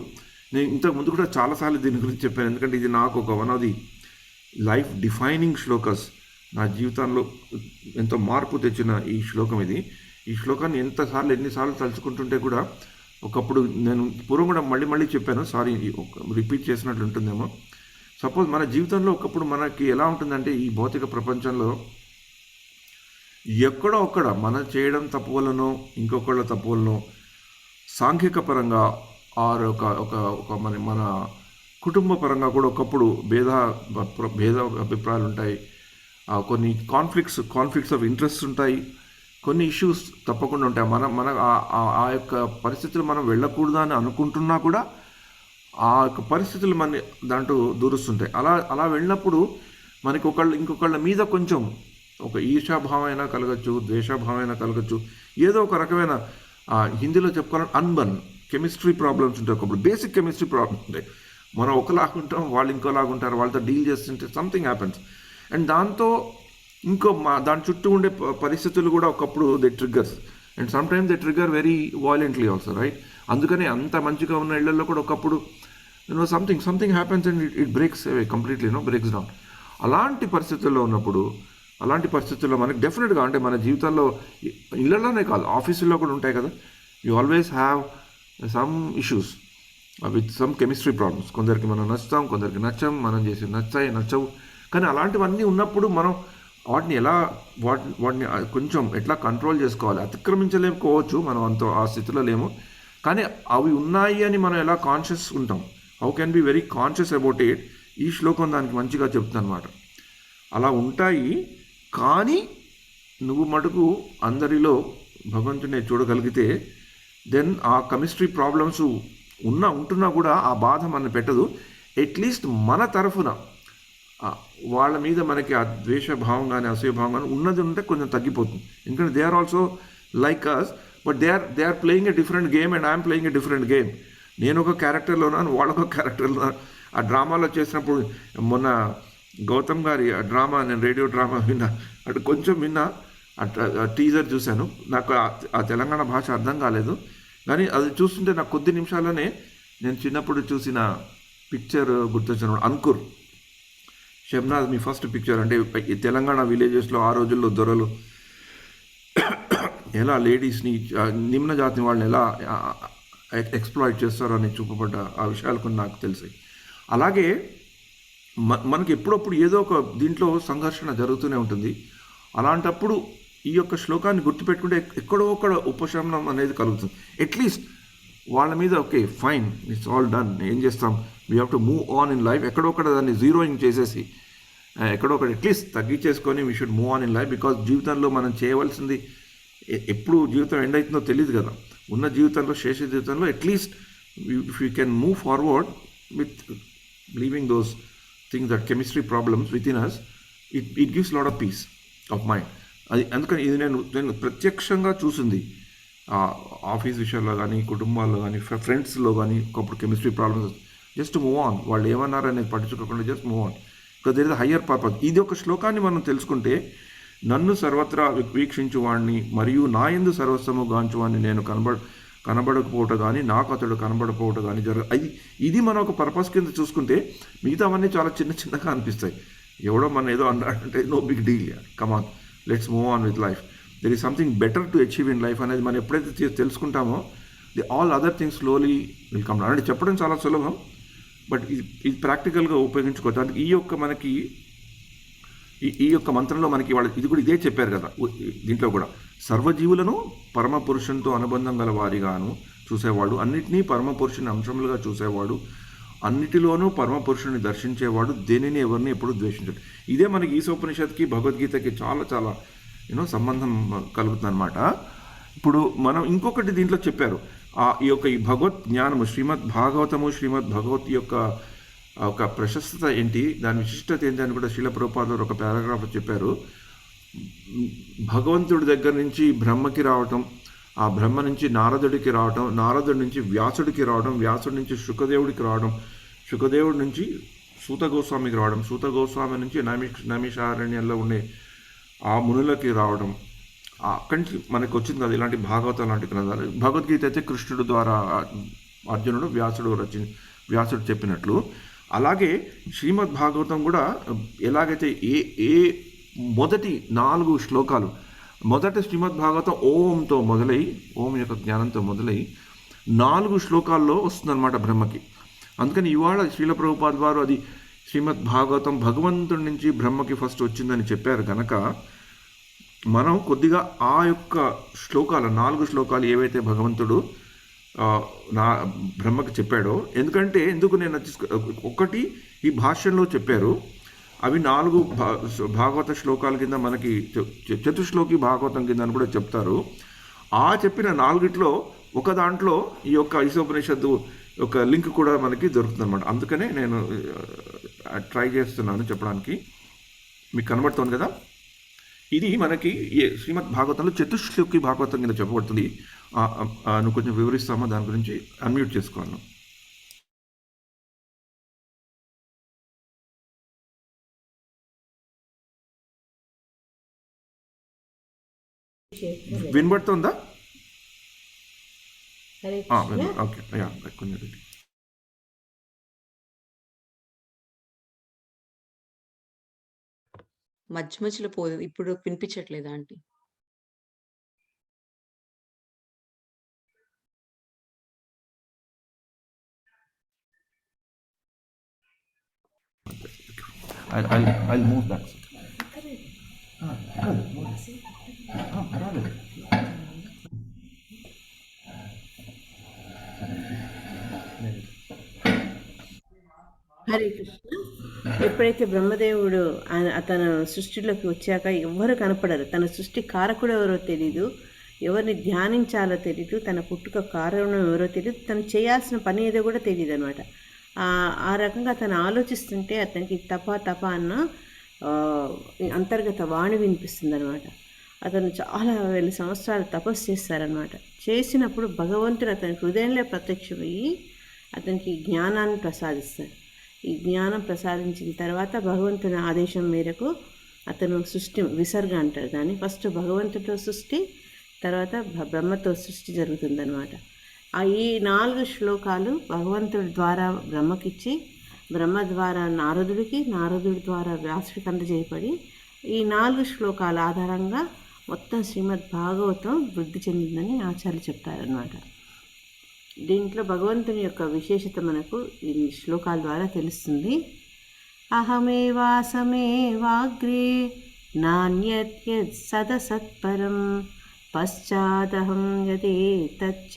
నేను ఇంతకు ముందు కూడా చాలాసార్లు దీని గురించి చెప్పాను, ఎందుకంటే ఇది నాకు ఒక one of the life defining shlokas. నా జీవితంలో ఎంతో మార్పు తెచ్చిన ఈ శ్లోకం ఇది. ఈ శ్లోకాన్ని ఎన్నిసార్లు తలుచుకుంటుంటే కూడా ఒకప్పుడు నేను పూర్వం కూడా మళ్ళీ చెప్పాను, సారీ రిపీట్ చేసినట్లు ఉంటుందేమో. సపోజ్ మన జీవితంలో ఒకప్పుడు మనకి ఎలా ఉంటుందంటే ఈ భౌతిక ప్రపంచంలో ఎక్కడో ఒక్కడ మనం చేయడం తప్పు వలనో ఇంకొకళ్ళ తప్పు వలనో సాంఘిక పరంగా ఆర్ ఒక మన కుటుంబ పరంగా కూడా ఒకప్పుడు భేద అభిప్రాయాలు ఉంటాయి, కొన్ని కాన్ఫ్లిక్ట్స్ ఆఫ్ ఇంట్రెస్ట్ ఉంటాయి, కొన్ని ఇష్యూస్ తప్పకుండా ఉంటాయి. మన ఆ యొక్క పరిస్థితులు మనం వెళ్ళకూడదు అని అనుకుంటున్నా కూడా ఆ యొక్క పరిస్థితులు మన దాంట్లో దూరుస్తుంటాయి. అలా వెళ్ళినప్పుడు మనకి ఇంకొకళ్ళ మీద కొంచెం ఒక ఈర్షాభావం అయినా కలగచ్చు, ద్వేషాభావం అయినా కలగచ్చు, ఏదో ఒక రకమైన హిందీలో చెప్పుకోవాలంటే అన్బర్న్ కెమిస్ట్రీ ప్రాబ్లమ్స్ ఉంటాయి. ఒకప్పుడు బేసిక్ కెమిస్ట్రీ ప్రాబ్లమ్స్ ఉంటాయి. మనం ఒకలాగుంటాం, వాళ్ళు ఇంకోలాగుంటారు, వాళ్ళతో డీల్ చేస్తుంటే సంథింగ్ హ్యాపెన్స్. అండ్ దాంతో దాని చుట్టూ ఉండే పరిస్థితులు కూడా ఒకప్పుడు they triggers, and sometimes they trigger very violently also, right? అందుకని అంత మంచిగా ఉన్న ఇళ్లలో కూడా ఒకప్పుడు something happens and it breaks away completely, breaks down. అలాంటి పరిస్థితుల్లో మనకి డెఫినెట్గా అంటే మన జీవితాల్లో ఇళ్లలోనే కాదు, ఆఫీసుల్లో కూడా ఉంటాయి కదా. You always have some issues with some chemistry problems. కొందరికి మనం నచ్చుతాం, కొందరికి నచ్చం, మనం చేసి నచ్చవు. కానీ అలాంటివన్నీ ఉన్నప్పుడు మనం వాటిని కొంచెం ఎట్లా కంట్రోల్ చేసుకోవాలి. అతిక్రమించలేకపోవచ్చు, మనం ఆ స్థితిలో లేము, కానీ అవి ఉన్నాయి అని మనం ఎలా కాన్షియస్ ఉంటాం, how can be very conscious about it. ఈ శ్లోకం దానికి మంచిగా చెప్తుంది అనమాట. అలా ఉంటాయి, కానీ నువ్వు మటుకు అందరిలో భగవంతుడిని చూడగలిగితే దెన్ ఆ కెమిస్ట్రీ ప్రాబ్లమ్స్ ఉంటున్నా కూడా ఆ బాధ మనని పెట్టదు. అట్లీస్ట్ మన తరఫున వాళ్ళ మీద మనకి ఆ ద్వేషభావం కానీ అసూయభావం కానీ ఉన్నది ఉంటే కొంచెం తగ్గిపోతుంది. ఎందుకంటే they are also like us, but they are playing a different game and I'm playing a different game. నేను ఒక క్యారెక్టర్లో ఉన్నాను, వాళ్ళొక క్యారెక్టర్లో ఉన్నాను. ఆ డ్రామాలో చేసినప్పుడు మొన్న గౌతమ్ గారి ఆ డ్రామా, నేను రేడియో డ్రామా విన్నా, అటు కొంచెం విన్నా, టీజర్ చూశాను. నాకు ఆ తెలంగాణ భాష అర్థం కాలేదు, కానీ అది చూస్తుంటే నాకు కొద్ది నిమిషాల్లోనే నేను చిన్నప్పుడు చూసిన పిక్చర్ గుర్తొచ్చిన అంకుర్. షబ్నాజ్ మీ ఫస్ట్ పిక్చర్, అంటే ఈ తెలంగాణ విలేజెస్లో ఆ రోజుల్లో దొరలు ఎలా లేడీస్ని, నిమ్న జాతి వాళ్ళని ఎలా ఎక్స్ప్లాయిట్ చేస్తారో అని చూపబడ్డ ఆ విషయాలు కొన్ని నాకు తెలిసాయి. అలాగే మనకి ఎప్పుడప్పుడు ఏదో ఒక దీంట్లో సంఘర్షణ జరుగుతూనే ఉంటుంది. అలాంటప్పుడు ఈ యొక్క శ్లోకాన్ని గుర్తుపెట్టుకుంటే ఎక్కడో ఒక్కడ ఉపశమనం అనేది కలుగుతుంది. అట్లీస్ట్ వాళ్ళ మీద okay fine, it's all done, ఏం చేస్తాం, we have to move on in life. ఎక్కడొక్కడ దాన్ని జీరోయింగ్ చేసేసి ఎక్కడొక్కడ అట్లీస్ట్ తగ్గించేసుకొని we should move on in life. Because జీవితంలో మనం చేయవలసింది, ఎప్పుడు జీవితం ఎండ్ అవుతుందో తెలియదు కదా. ఉన్న జీవితంలో, శేష జీవితంలో at least if you can move forward with leaving those things, that chemistry problems with in us, it gives lot of peace of mind. అందుకని ఇది నేను ప్రత్యక్షంగా చూసింది. ఆఫీస్ విషయాల్లో కానీ, కుటుంబాల్లో కానీ, ఫ్రెండ్స్లో కానీ ఒకప్పుడు chemistry problems. Just move on, వాళ్ళు ఏమన్నారు అనేది పట్టించుకోకుండా just move on, because there is a higher purpose. ఇది ఒక శ్లోకాన్ని మనం తెలుసుకుంటే, నన్ను సర్వత్రా వీక్షించువాడిని మరియు నా యందు సర్వస్వము గాంచువాడిని నేను కనబడకపోవట కానీ, నాకు అతడు కనబడకపోవట కానీ ఇది మనం ఒక పర్పస్ కింద చూసుకుంటే మిగతావన్నీ చాలా చిన్నగా అనిపిస్తాయి. ఎవడో మన ఏదో అన్నాడంటే no big deal, come on let's move on with life. There is something better to achieve in life అనేది మనం ఎప్పుడైతే తెలుసుకుంటామో, all other things slowly will come. అంటే చెప్పడం చాలా సులభం, బట్ ఇది ప్రాక్టికల్గా ఉపయోగించుకోవచ్చు. అందుకే ఈ యొక్క మనకి ఈ యొక్క మంత్రంలో మనకి వాళ్ళు ఇది కూడా ఇదే చెప్పారు కదా. దీంట్లో కూడా సర్వజీవులను పరమ పురుషునితో అనుబంధం గల వారిగాను చూసేవాడు, అన్నిటినీ పరమ పురుషుని అంశములుగా చూసేవాడు, అన్నిటిలోనూ పరమ పురుషుని దర్శించేవాడు, దేనిని ఎవరిని ఎప్పుడు ద్వేషించాడు. ఇదే మనకి ఈసోపనిషత్కి భగవద్గీతకి చాలా చాలా సంబంధం కలుగుతుంది అనమాట. ఇప్పుడు మనం ఇంకొకటి దీంట్లో చెప్పారు, ఈ భగవత్ జ్ఞానము శ్రీమద్ భాగవతము, శ్రీమద్ భగవత్ యొక్క ఒక ప్రశస్తత ఏంటి, దాని విశిష్టత ఏంటి అని కూడా శ్రీల ప్రభుపాదులు ఒక పారాగ్రాఫ్లో చెప్పారు. భగవంతుడి దగ్గర నుంచి బ్రహ్మకి రావటం, ఆ బ్రహ్మ నుంచి నారదుడికి రావటం, నారదుడి నుంచి వ్యాసుడికి రావడం, వ్యాసుడి నుంచి శుకదేవుడికి రావడం, శుకదేవుడి నుంచి సూత గోస్వామికి రావడం, సూత గోస్వామి నుంచి నైమిషారణ్యంలో ఉండే ఆ మునులకి రావడం, అక్కడి నుంచి మనకు వచ్చింది కదా ఇలాంటి భాగవతం లాంటి గ్రంథాలు. భగవద్గీత అయితే కృష్ణుడు ద్వారా అర్జునుడు వ్యాసుడు చెప్పినట్లు, అలాగే శ్రీమద్ భాగవతం కూడా ఎలాగైతే ఏ మొదటి 4 శ్లోకాలు, మొదట శ్రీమద్ భాగవతం ఓంతో మొదలై, ఓం యొక్క జ్ఞానంతో మొదలై 4 శ్లోకాల్లో వస్తుందన్నమాట బ్రహ్మకి. అందుకని ఇవాళ శ్రీల ప్రభుపాద్ వారు అది శ్రీమద్ భాగవతం భగవంతుడి నుంచి బ్రహ్మకి ఫస్ట్ వచ్చిందని చెప్పారు కనుక మనం కొద్దిగా ఆ యొక్క శ్లోకాలు 4 శ్లోకాలు ఏవైతే భగవంతుడు బ్రహ్మకి చెప్పాడో, ఎందుకు నేను ఒకటి ఈ భాష్యంలో చెప్పారు, అవి 4 భాగవత శ్లోకాల కింద మనకి చతుశ్లోకి భాగవతం కింద అని కూడా చెప్తారు. ఆ చెప్పిన 4 ఒక దాంట్లో ఈ యొక్క ఈశోపనిషత్తు ఒక లింక్ కూడా మనకి దొరుకుతుంది అనమాట. అందుకనే నేను ట్రై చేస్తున్నాను చెప్పడానికి. మీకు కనబడుతుంది కదా, ఇది మనకి శ్రీమద్ భాగవతంలో చతుశ్లోకి భాగవతం కింద చెప్పబడుతుంది. నువ్వు కొంచెం వివరిస్తామా దాని గురించి? అన్మ్యూట్ చేసుకోను. వినబడుతుందా? ఓకే, కొంచెం మధ్య మధ్యలో పోదు. ఇప్పుడు వినిపించట్లేదా aunty? I'll move that. Hare Krishna. ఎప్పుడైతే బ్రహ్మదేవుడు తన సృష్టిలోకి వచ్చాక ఎవ్వరు కనపడరు, తన సృష్టి కారకుడు ఎవరో తెలీదు, ఎవరిని ధ్యానించాలో తెలీదు, తన పుట్టుక కారణం ఎవరో తెలియదు, తను చేయాల్సిన పని ఏదో కూడా తెలియదు అనమాట. ఆ రకంగా తను ఆలోచిస్తుంటే అతనికి తప అన్న అంతర్గత వాణి వినిపిస్తుంది అనమాట. అతను చాలా వేల సంవత్సరాలు తపస్సు చేస్తారనమాట. చేసినప్పుడు భగవంతుడు అతని హృదయంలో ప్రత్యక్షమయ్యి అతనికి జ్ఞానాన్ని ప్రసాదిస్తారు. ఈ జ్ఞానం ప్రసాదించిన తర్వాత భగవంతుని ఆదేశం మేరకు అతను సృష్టి విసర్గ అంటారు దాన్ని. ఫస్ట్ భగవంతుడితో సృష్టి, తర్వాత బ్రహ్మతో సృష్టి జరుగుతుందన్నమాట. ఈ 4 శ్లోకాలు భగవంతుడి ద్వారా బ్రహ్మకిచ్చి, బ్రహ్మ ద్వారా నారదుడికి, నారదుడి ద్వారా వ్యాసుడికి అందజేయబడి, ఈ 4 శ్లోకాల ఆధారంగా మొత్తం శ్రీమద్ భాగవతం వృద్ధి చెందిందని ఆచార్యులు చెప్తారనమాట. దీంట్లో భగవంతుని యొక్క విశేషత మనకు ఈ శ్లోకాల ద్వారా తెలుస్తుంది. అహమేవాసమేవాగ్రే నాణ్యత్ సదసత్పరం పశ్చాదహం యదే తచ్చ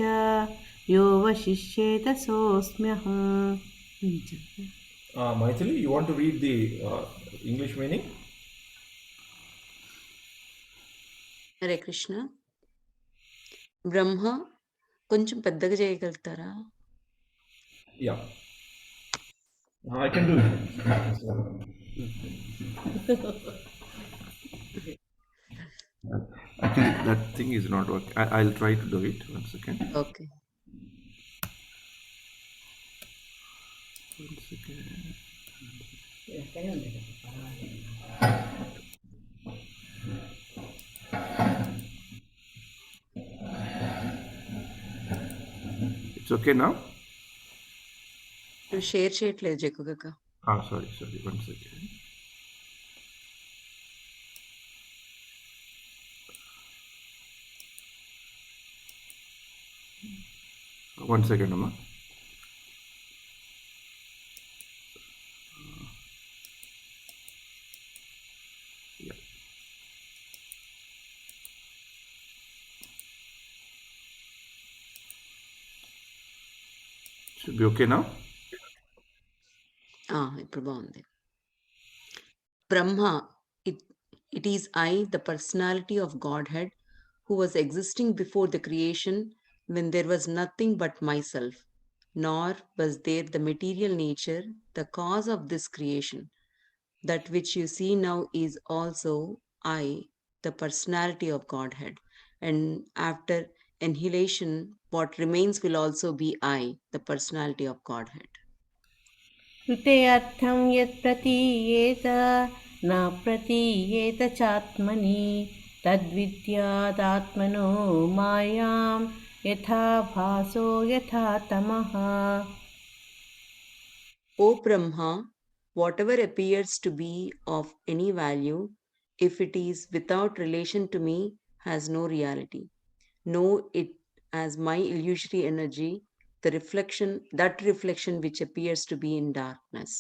యో వశిష్యేత సోస్మ్యహం. Maithili, you want to read the English meaning? Hare Krishna. బ్రహ్మ కొంచెం పెద్దగా చేయగలుగుతారా? Yeah, I can do it. Actually, that thing is not working. I'll try to do it. 1 second. Okay. 1 second. It's okay now? నువ్వు షేర్ చేయట్లేదు జగ్గుగక్క. Sorry. 1 second. Amma. Should be ఓకేనా? ఇప్పుడు బాగుంది. Brahma, it, it is I, the personality of Godhead, who was existing before the creation when there was nothing but myself, nor was there the material nature, the cause of this creation. That which you see now is also I, the personality of Godhead. And after annihilation, what remains will also be I, the personality of Godhead. कृतेऽर्थं यत् प्रतीयेत न प्रतीयेत चात्मनि तद्विद्यादात्मनो मायां यथा भासो यथा तमः. O Brahma, whatever appears to be of any value, if it is without relation to me, has no reality. Know it as my illusory energy, that reflection which appears to be in darkness.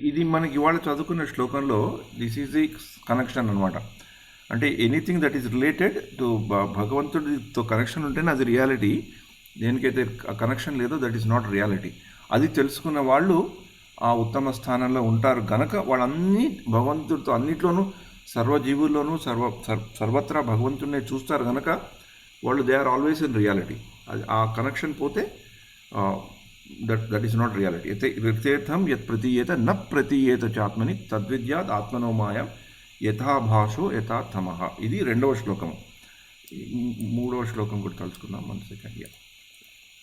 ఇది మనకి ఇవాళ చదువుకున్న శ్లోకంలో this is the connection అనమాట. అంటే anything that is related to భగవంతుడితో connection ఉంటేనే అది రియాలిటీ. దేనికైతే కనెక్షన్ లేదో దట్ ఈస్ నాట్ రియాలిటీ. అది తెలుసుకున్న వాళ్ళు ఆ ఉత్తమ స్థానంలో ఉంటారు గనక వాళ్ళన్నీ భగవంతుడితో అన్నిట్లోనూ సర్వజీవుల్లోనూ సర్వత్రా భగవంతుడినే చూస్తారు గనక వాళ్ళు they are always in reality. అది ఆ కనెక్షన్ పోతే దట్ ఈస్ నాట్ రియాలిటీ. అయితే వృత్తేర్థం యత్ ప్రతీయేత న ప్రతీయేత చాత్మని తద్విద్యాత్ ఆత్మనో మాయం యథాభాషో యథాతమః. ఇది 2వ శ్లోకం. 3వ శ్లోకం కూడా తలుచుకుందాం. 1 సెకండ్.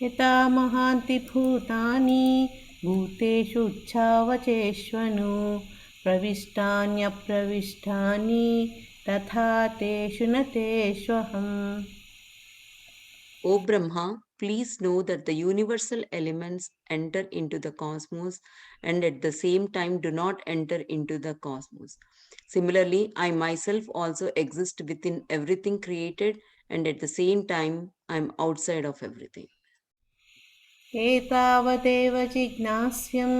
यथा महान्ति भूतानि भूतेषु उच्छावचेष्वनु प्रविष्टान्यप्रविष्टानि तथा तेषु न तेष्वहम्. O Brahma, please know that the universal elements enter into the cosmos and at the same time do not enter into the cosmos. Similarly, I myself also exist within everything created and at the same time I am outside of everything. एतावदेव जिज्ञास्यं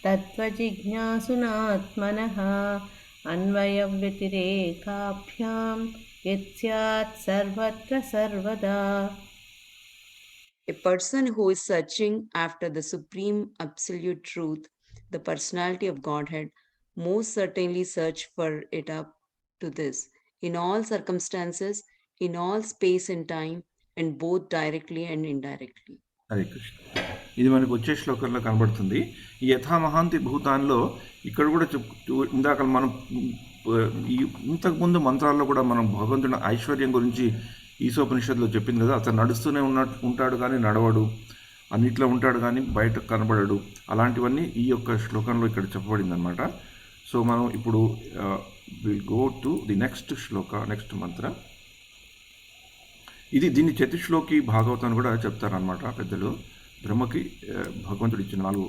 तत्त्वजिज्ञासुनात्मनः अन्वयव्यतिरेकाभ्यां यत् सर्वत्र सर्वदा. A person who is searching after the supreme absolute truth, the personality of Godhead, most certainly search for it up to this, in all circumstances, in all space and time, and both directly and indirectly. Hare Krishna. ఇది మనకు వచ్చే శ్లోకంలో కనబడుతుంది. ఈ యథామహాంతి భూతాన్లో ఇక్కడ కూడా ఇందాక మనం ఇంతకుముందు మంత్రాల్లో కూడా మనం భగవంతుని ఐశ్వర్యం గురించి ఈసోపనిషత్తులో చెప్పింది కదా. అతను నడుస్తూనే ఉంటాడు కానీ నడవడు, అన్నిట్లో ఉంటాడు కానీ బయట కనబడడు. అలాంటివన్నీ ఈ యొక్క శ్లోకంలో ఇక్కడ చెప్పబడింది అనమాట. సో మనం ఇప్పుడు will go to the next Shloka, next మంత్ర. దీన్ని చతుశ్లోకి భాగవతాన్ని కూడా చెప్తారనమాట పెద్దలు. బ్రహ్మకి భగవంతుడు ఇచ్చిన 4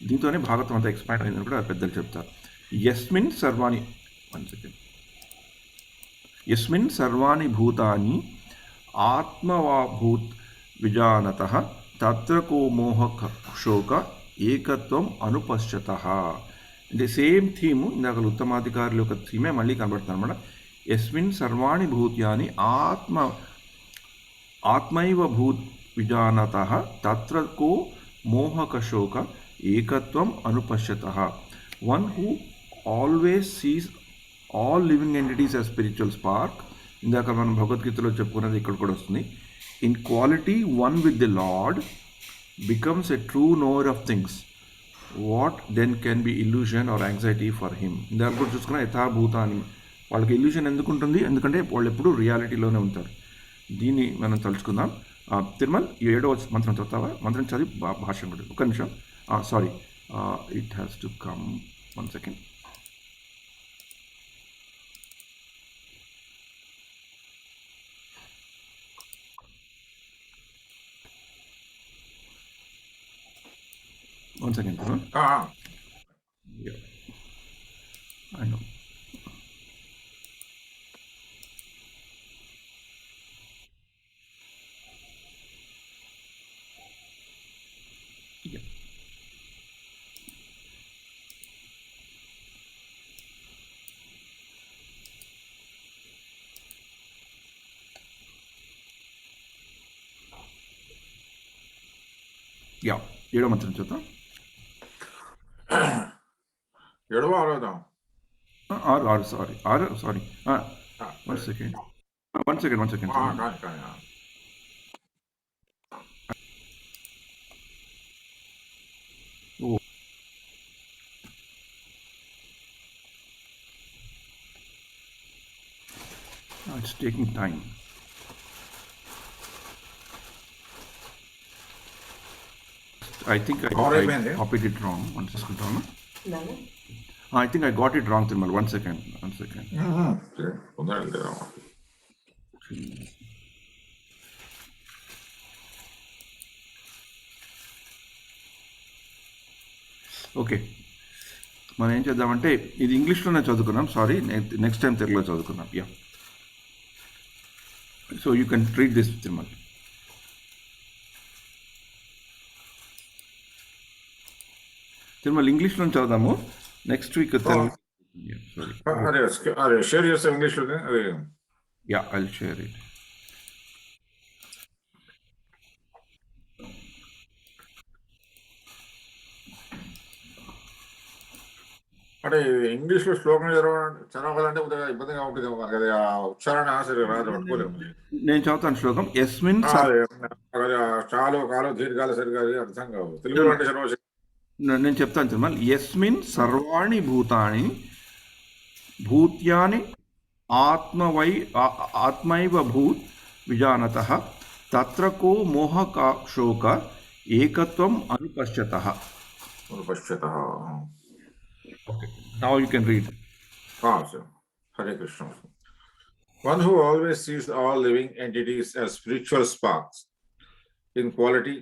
దీంతోనే భాగవతం అంతా ఎక్స్పాండ్ అయిందని కూడా పెద్దలు చెప్తారు. యస్మిన్ సర్వాణి 1 సెకండ్. యస్మిన్ సర్వాణి భూతాని ఆత్మవాభూత్ విజానతః తత్ర కో మోహ శోక ఏకత్వం అనుపశ్యతః. అంటే సేమ్ థీము ఇందాక ఉత్తమాధికారుల యొక్క థీమే మళ్ళీ కనబడుతుంది అనమాట. యస్మిన్ సర్వాణి భూత్యాని ఆత్మైవ భూత్ విజానతః తత్ర కో మోహక శోక ఏకత్వం అనుపశ్యతః. One who always sees all living entities as spiritual spark. ఇందాక మనం భగవద్గీతలో చెప్పుకున్నది ఇక్కడ కూడా వస్తుంది. In quality one with the lord becomes a true knower of things. What then can be illusion or anxiety for him. ఇందాక కూడా చూసుకున్న యథాభూతాన్ని వాళ్ళకి ఇల్యూషన్ ఎందుకు ఉంటుంది? ఎందుకంటే వాళ్ళు ఎప్పుడు రియాలిటీలోనే ఉంటారు. దీన్ని మనం తలుచుకుందాం. తిరుమల్ 7వ మంత్రం చదువుతావా? మంత్రం చదివి భాష్యం కూడా. ఒక నిమిషం, sorry, it has to come 1 second. One second. Yeah. I know. Yeah. ఏడో మంత్రం చూద్దాం. ఏడవ ఆరోదాం. ఆరు సారీ 1 సెకండ్. 1 సెకండ్. కానీ It's taking time. I think I copied it wrong. One second. I think I got it wrong, Thirumal. 1 second. Okay, మనం ఏం చేద్దామంటే ఇది ఇంగ్లీష్లోనే చదువుకున్నాం. సారీ, నెక్స్ట్ టైం తెలుగులో చదువుకున్నాం. Yeah, so you can read this, Tirumal. Tirumala ఇంగ్లీష్లో చదువుదాము. Next week Telugu. షేర్ చేస్తే ఇంగ్లీష్లో. Yeah, I'll share it. అంటే ఇంగ్లీష్లో శ్లోకం చదవాలంటే కొద్దిగా ఇబ్బందిగా ఉంటుంది కదా, ఉచ్చారణ సరిగా రాదు, పట్టుకోలేము. నేను చదువుతాను శ్లోకం. ఎస్మిన్ చాలు కాలు దీర్ఘాలు సరిగా అర్థం కావు తెలుగులో అంటే చదవచ్చు. నేను చెప్తాను తిరుమల. యస్మిన్ సర్వాణి భూతాని భూత్యాని ఆత్మైవ భూత్ విజానతః తత్ర కో మోహ శోక ఏకత్వం అనుపశ్యతః. Okay, now you can read. Sir. Hare Krishna. One who always sees all living entities as spiritual sparks in quality,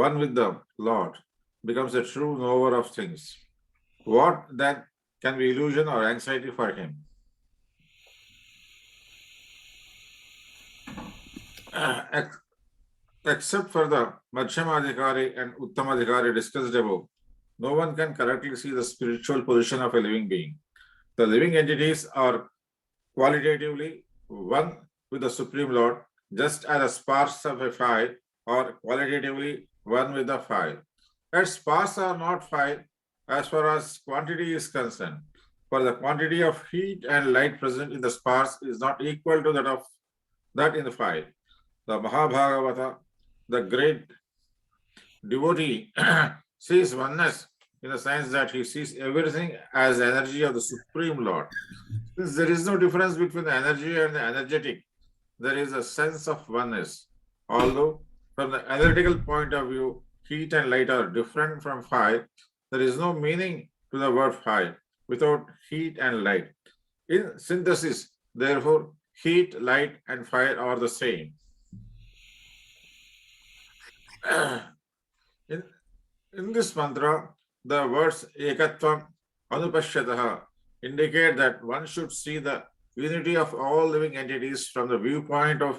one with the Lord, becomes a true knower of things. What then can be illusion or anxiety for him? Except for the Madhyamadhikari and Uttamadhikari discussed above, no one can correctly see the spiritual position of a living being. The living entities are qualitatively one with the Supreme Lord, just as the sparks of a fire are qualitatively one with the fire. Yet sparks are not fire as far as quantity is concerned, for the quantity of heat and light present in the sparks is not equal to that in the fire. The Mahabhagavata, the great devotee, sees oneness in the sense that he sees everything as energy of the Supreme Lord. Since there is no difference between the energy and the energetic, there is a sense of oneness. Although from the analytical point of view, heat and light are different from fire, there is no meaning to the word fire without heat and light. In synthesis, therefore, heat, light, and fire are the same. In this mantra, the words Ekatvam Anupashyataha indicate that one should see the unity of all living entities from the viewpoint of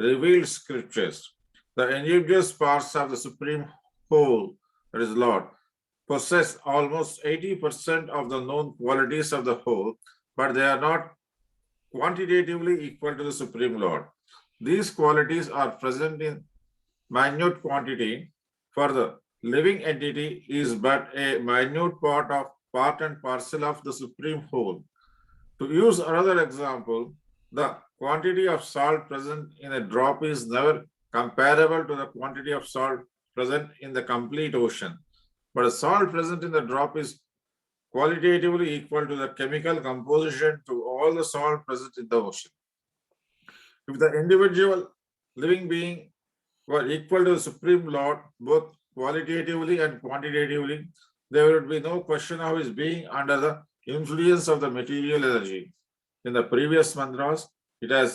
revealed scriptures. The individual parts of the Supreme Whole, that is Lord, possess almost 80% of the known qualities of the whole, but they are not quantitatively equal to the Supreme Lord. These qualities are present in minute quantity, for the living entity is but a minute part and parcel of the Supreme Whole. To use another example, the quantity of salt present in a drop is never comparable to the quantity of salt present in the complete ocean. But the salt present in the drop is qualitatively equal to the chemical composition to all the salt present in the ocean. If the individual living being were equal to the Supreme Lord, both qualitatively and quantitatively, there would be no question of his being under the influence of the material energy. In the previous mantras, it has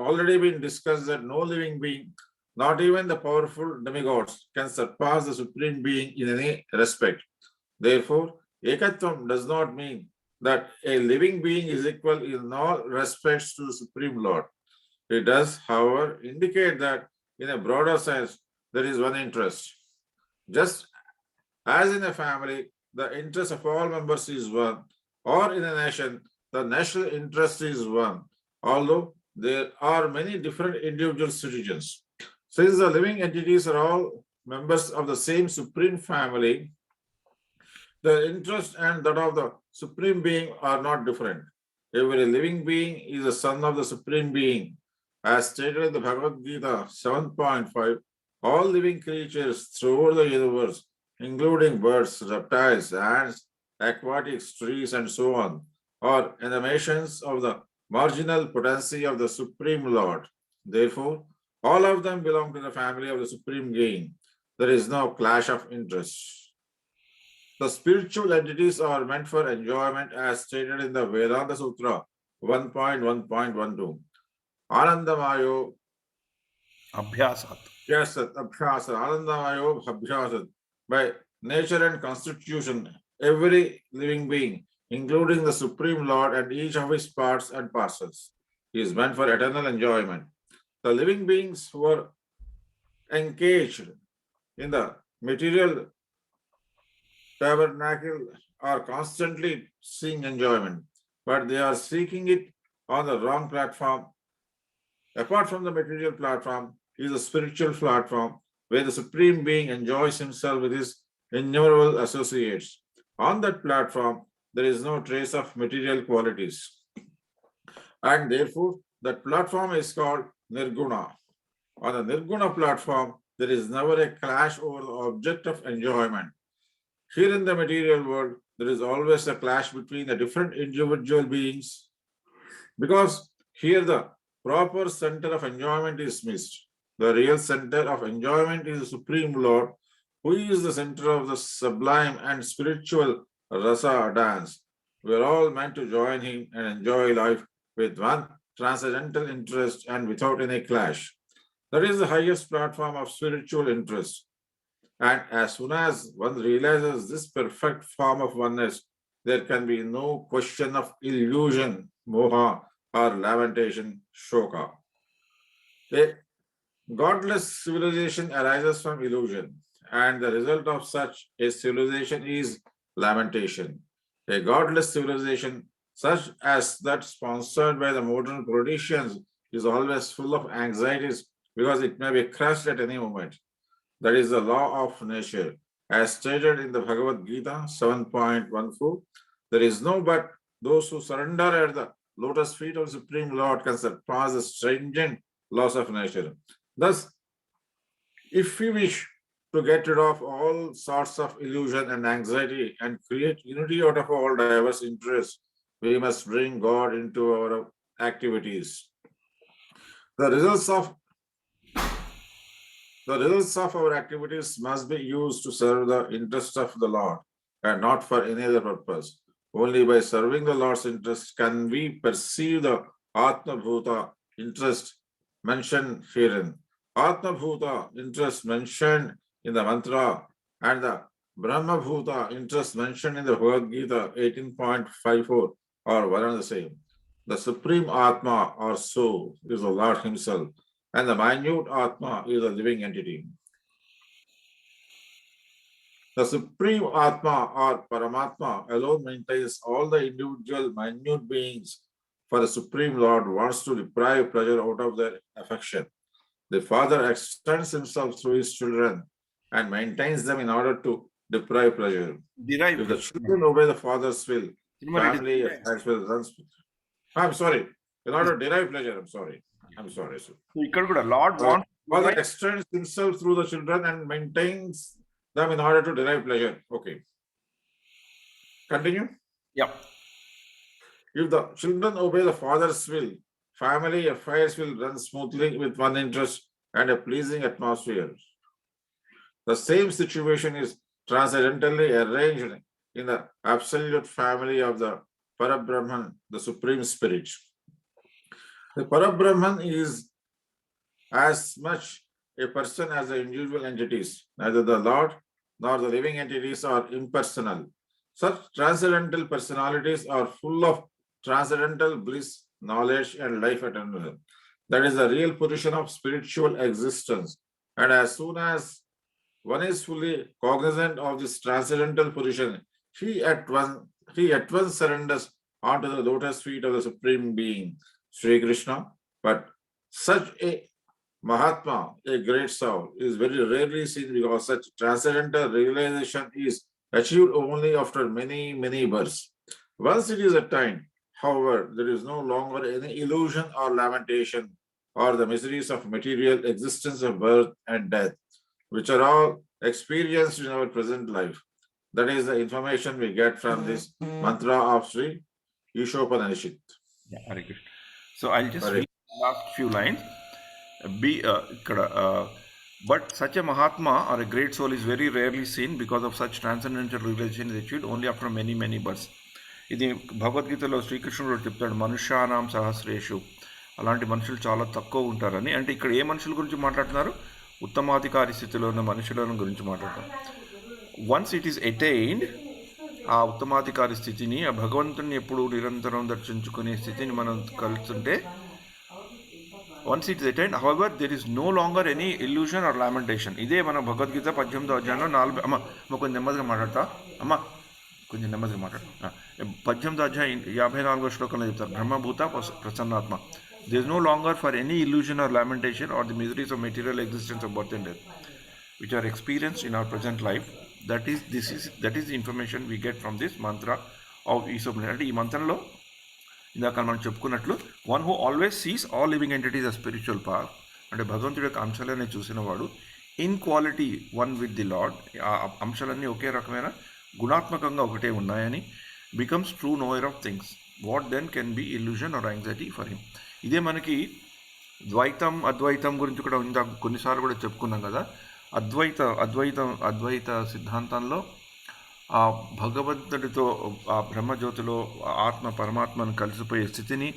already been discussed that no living being, not even the powerful demigods, can surpass the Supreme Being in any respect. Therefore, Ekatvam does not mean that a living being is equal in all respects to the Supreme Lord. It does, however, indicate that in a broader sense, there is one interest. Just as in a family, the interest of all members is one, or in a nation, the national interest is one, although there are many different individual citizens. Since the living entities are all members of the same supreme family, the interest and that of the supreme being are not different. Every living being is a son of the supreme being. As stated in the Bhagavad Gita 7.5, all living creatures throughout the universe, including birds, reptiles, ants, aquatics, trees, and so on, are emanations of the marginal potency of the Supreme Lord. Therefore, all of them belong to the family of the Supreme Being. There is no clash of interests. The spiritual entities are meant for enjoyment as stated in the Vedanta Sutra 1.1.12. Anandamayo Abhyasat. Anandamayo Abhyasat. By nature and constitution, every living being, including the Supreme Lord and each of his parts and parcels, is meant for eternal enjoyment. The living beings who are engaged in the material tabernacle are constantly seeking enjoyment, but they are seeking it on the wrong platform. Apart from the material platform is the spiritual platform where the Supreme Being enjoys himself with his innumerable associates. On that platform, there is no trace of material qualities, and therefore that platform is called Nirguna. On the Nirguna platform, there is never a clash over the object of enjoyment. Here in the material world, there is always a clash between the different individual beings because here the proper center of enjoyment is missed. The real center of enjoyment is the Supreme Lord, who is the center of the sublime and spiritual rasa dance. We are all meant to join him and enjoy life with one transcendental interest and without any clash. That is the highest platform of spiritual interest. And as soon as one realizes this perfect form of oneness, there can be no question of illusion, moha, or lamentation, shoka. A godless civilization arises from illusion, and the result of such a civilization is lamentation. A godless civilization, such as that sponsored by the modern politicians, is always full of anxieties because it may be crushed at any moment. That is the law of nature. As stated in the Bhagavad Gita 7.14, there is no but those who surrender at the lotus feet of the Supreme Lord can surpass the stringent laws of nature. Thus, if we wish to get rid of all sorts of illusion and anxiety and create unity out of all diverse interests, we must bring God into our activities. The results of our activities must be used to serve the interests of the Lord and not for any other purpose. Only by serving the Lord's interest can we perceive the Atma Bhuta interest mentioned herein. Atma Bhuta interest mentioned in the mantra and the Brahma Bhuta interest mentioned in the Bhagavad Gita 18.54 are one and the same. The Supreme Atma or Soul is the Lord Himself, and the minute Atma is a living entity. The Supreme Atma or Paramatma alone maintains all the individual minute beings, for the Supreme Lord wants to deprive pleasure out of their affection. The Father extends Himself through His children and maintains them in order to deprive pleasure. Derive. If the children obey the Father's will, Tinumali, family affairs will run smooth. I'm sorry. In order to derive pleasure, I'm sorry, sir. So ఇక్కడ కూడా Lord wants Father extends himself through the children and maintains them in order to derive pleasure. Okay. Continue. yeah. If the children obey the father's will, family affairs will run smoothly with one interest and a pleasing atmosphere. The same situation is transcendentally arranged in the absolute family of the Parabrahman, the Supreme Spirit. The Parabrahman is as much a person as the individual entities. Neither the Lord nor the living entities are impersonal. Such transcendental personalities are full of transcendental bliss, knowledge, and life eternal. That is the real position of spiritual existence. And as soon as one is fully cognizant of this transcendental position, he at once surrenders onto the lotus feet of the Supreme Being, Sri Krishna, But such a Mahatma, a great soul, is very rarely seen because such transcendental realization is achieved only after many, many births. Once it is attained, however, there is no longer any illusion or lamentation or the miseries of material existence of birth and death, which are all experienced in our present life. That is the information we get from this mantra of Sri Isopanishad. Yeah, Hare Krishna. So I'll just Hare. read the last few lines. But such a Mahatma or a great soul is very rarely seen because of such transcendental realization is achieved only after many, many births. ఇది భగవద్గీతలో శ్రీకృష్ణుడు చెప్తాడు, మనుష్యానాం సహస్రేషు, అలాంటి మనుషులు చాలా తక్కువ ఉంటారని. అంటే ఇక్కడ ఏ మనుషుల గురించి మాట్లాడుతున్నారు? ఉత్తమాధికారి స్థితిలో ఉన్న మనుషులను గురించి మాట్లాడతారు. వన్స్ ఇట్ ఈస్ అటైన్డ్, ఆ ఉత్తమాధికారి స్థితిని, ఆ భగవంతుని ఎప్పుడు నిరంతరం దర్శించుకునే స్థితిని మనం కలుస్తుంటే, once it is attained, however there is no longer any illusion or lamentation. ఇదే మన భగవద్గీత 18వ అధ్యాయంలో 4 అమ్మ కొంచెం నెమ్మదిగా మాట్లాడతా, అమ్మ కొంచెం నెమ్మదిగా మాట్లాడు. 18వ అధ్యాయం 54వ శ్లోకంలో చెప్తారు, బ్రహ్మభూత ప్రసన్నాత్మ. There is no longer for any illusion or lamentation or the miseries of material existence of birth and death which are experienced in our present life. That is the information we get from this mantra of Isopanishad. అంటే ఈ మంత్రంలో ఇందాక మనం చెప్పుకున్నట్లు, one who always sees all living entities a spiritual path, అంటే భగవంతుడి యొక్క అంశాలన్నీ చూసిన వాడు, in quality one with the lord, ఆ అంశాలన్నీ ఒకే రకమైన గుణాత్మకంగా ఒకటే ఉన్నాయని, becomes true knower of things. What then can be illusion or anxiety for him. ఇదే మనకి ద్వైతం అద్వైతం గురించి కూడా ఇందాక కొన్నిసార్లు కూడా చెప్పుకున్నాం కదా. అద్వైత సిద్ధాంతంలో ఆ భగవంతుడితో, ఆ బ్రహ్మజ్యోతిలో ఆత్మ పరమాత్మను కలిసిపోయే స్థితిని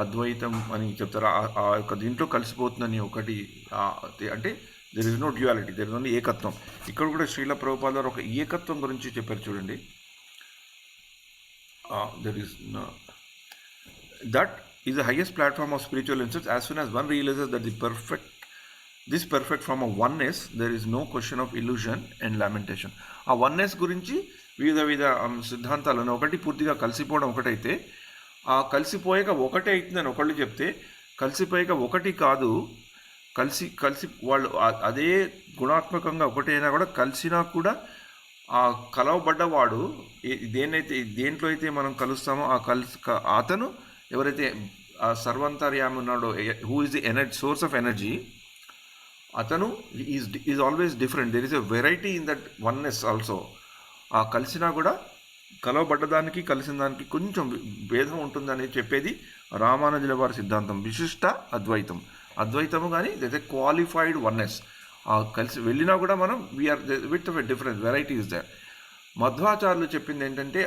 అద్వైతం అని చెప్తారు. ఆ యొక్క దీంట్లో కలిసిపోతుందని ఒకటి, అంటే there is no duality, there is only ఏకత్వం. ఇక్కడ కూడా శ్రీల ప్రభుపాద గారు ఒక ఏకత్వం గురించి చెప్పారు చూడండి. There is that is the highest platform of spiritual incidents. As soon as one realises that this perfect from a oneness, there is no question of illusion and lamentation. ఆ వన్నెస్ గురించి వివిధ సిద్ధాంతాలను, ఒకటి పూర్తిగా కలిసిపోవడం ఒకటైతే, ఆ కలిసిపోయాక ఒకటే అవుతుందని ఒకళ్ళు చెప్తే, కలిసిపోయాక ఒకటి కాదు, కలిసి వాళ్ళు అదే గుణాత్మకంగా ఒకటైనా కూడా కలిసినా కూడా ఆ కలవబడ్డవాడు దేంట్లో అయితే మనం కలుస్తామో అతను ఎవరైతే ఆ సర్వంతర్యామి ఉన్నాడో, who is the energy, source of energy, అతను is always different. There is a variety in that oneness also. ఆ కలిసినా కూడా కలవబడ్డదానికి కలిసిన దానికి కొంచెం భేదం ఉంటుందని చెప్పేది రామానుజుల వారి సిద్ధాంతం, విశిష్ట అద్వైతము కానీ దట్ ఎ క్వాలిఫైడ్ వన్నెస్. కలిసి వెళ్ళినా కూడా మనం we are with different variety is there. మధ్వాచార్యులు చెప్పింది ఏంటంటే,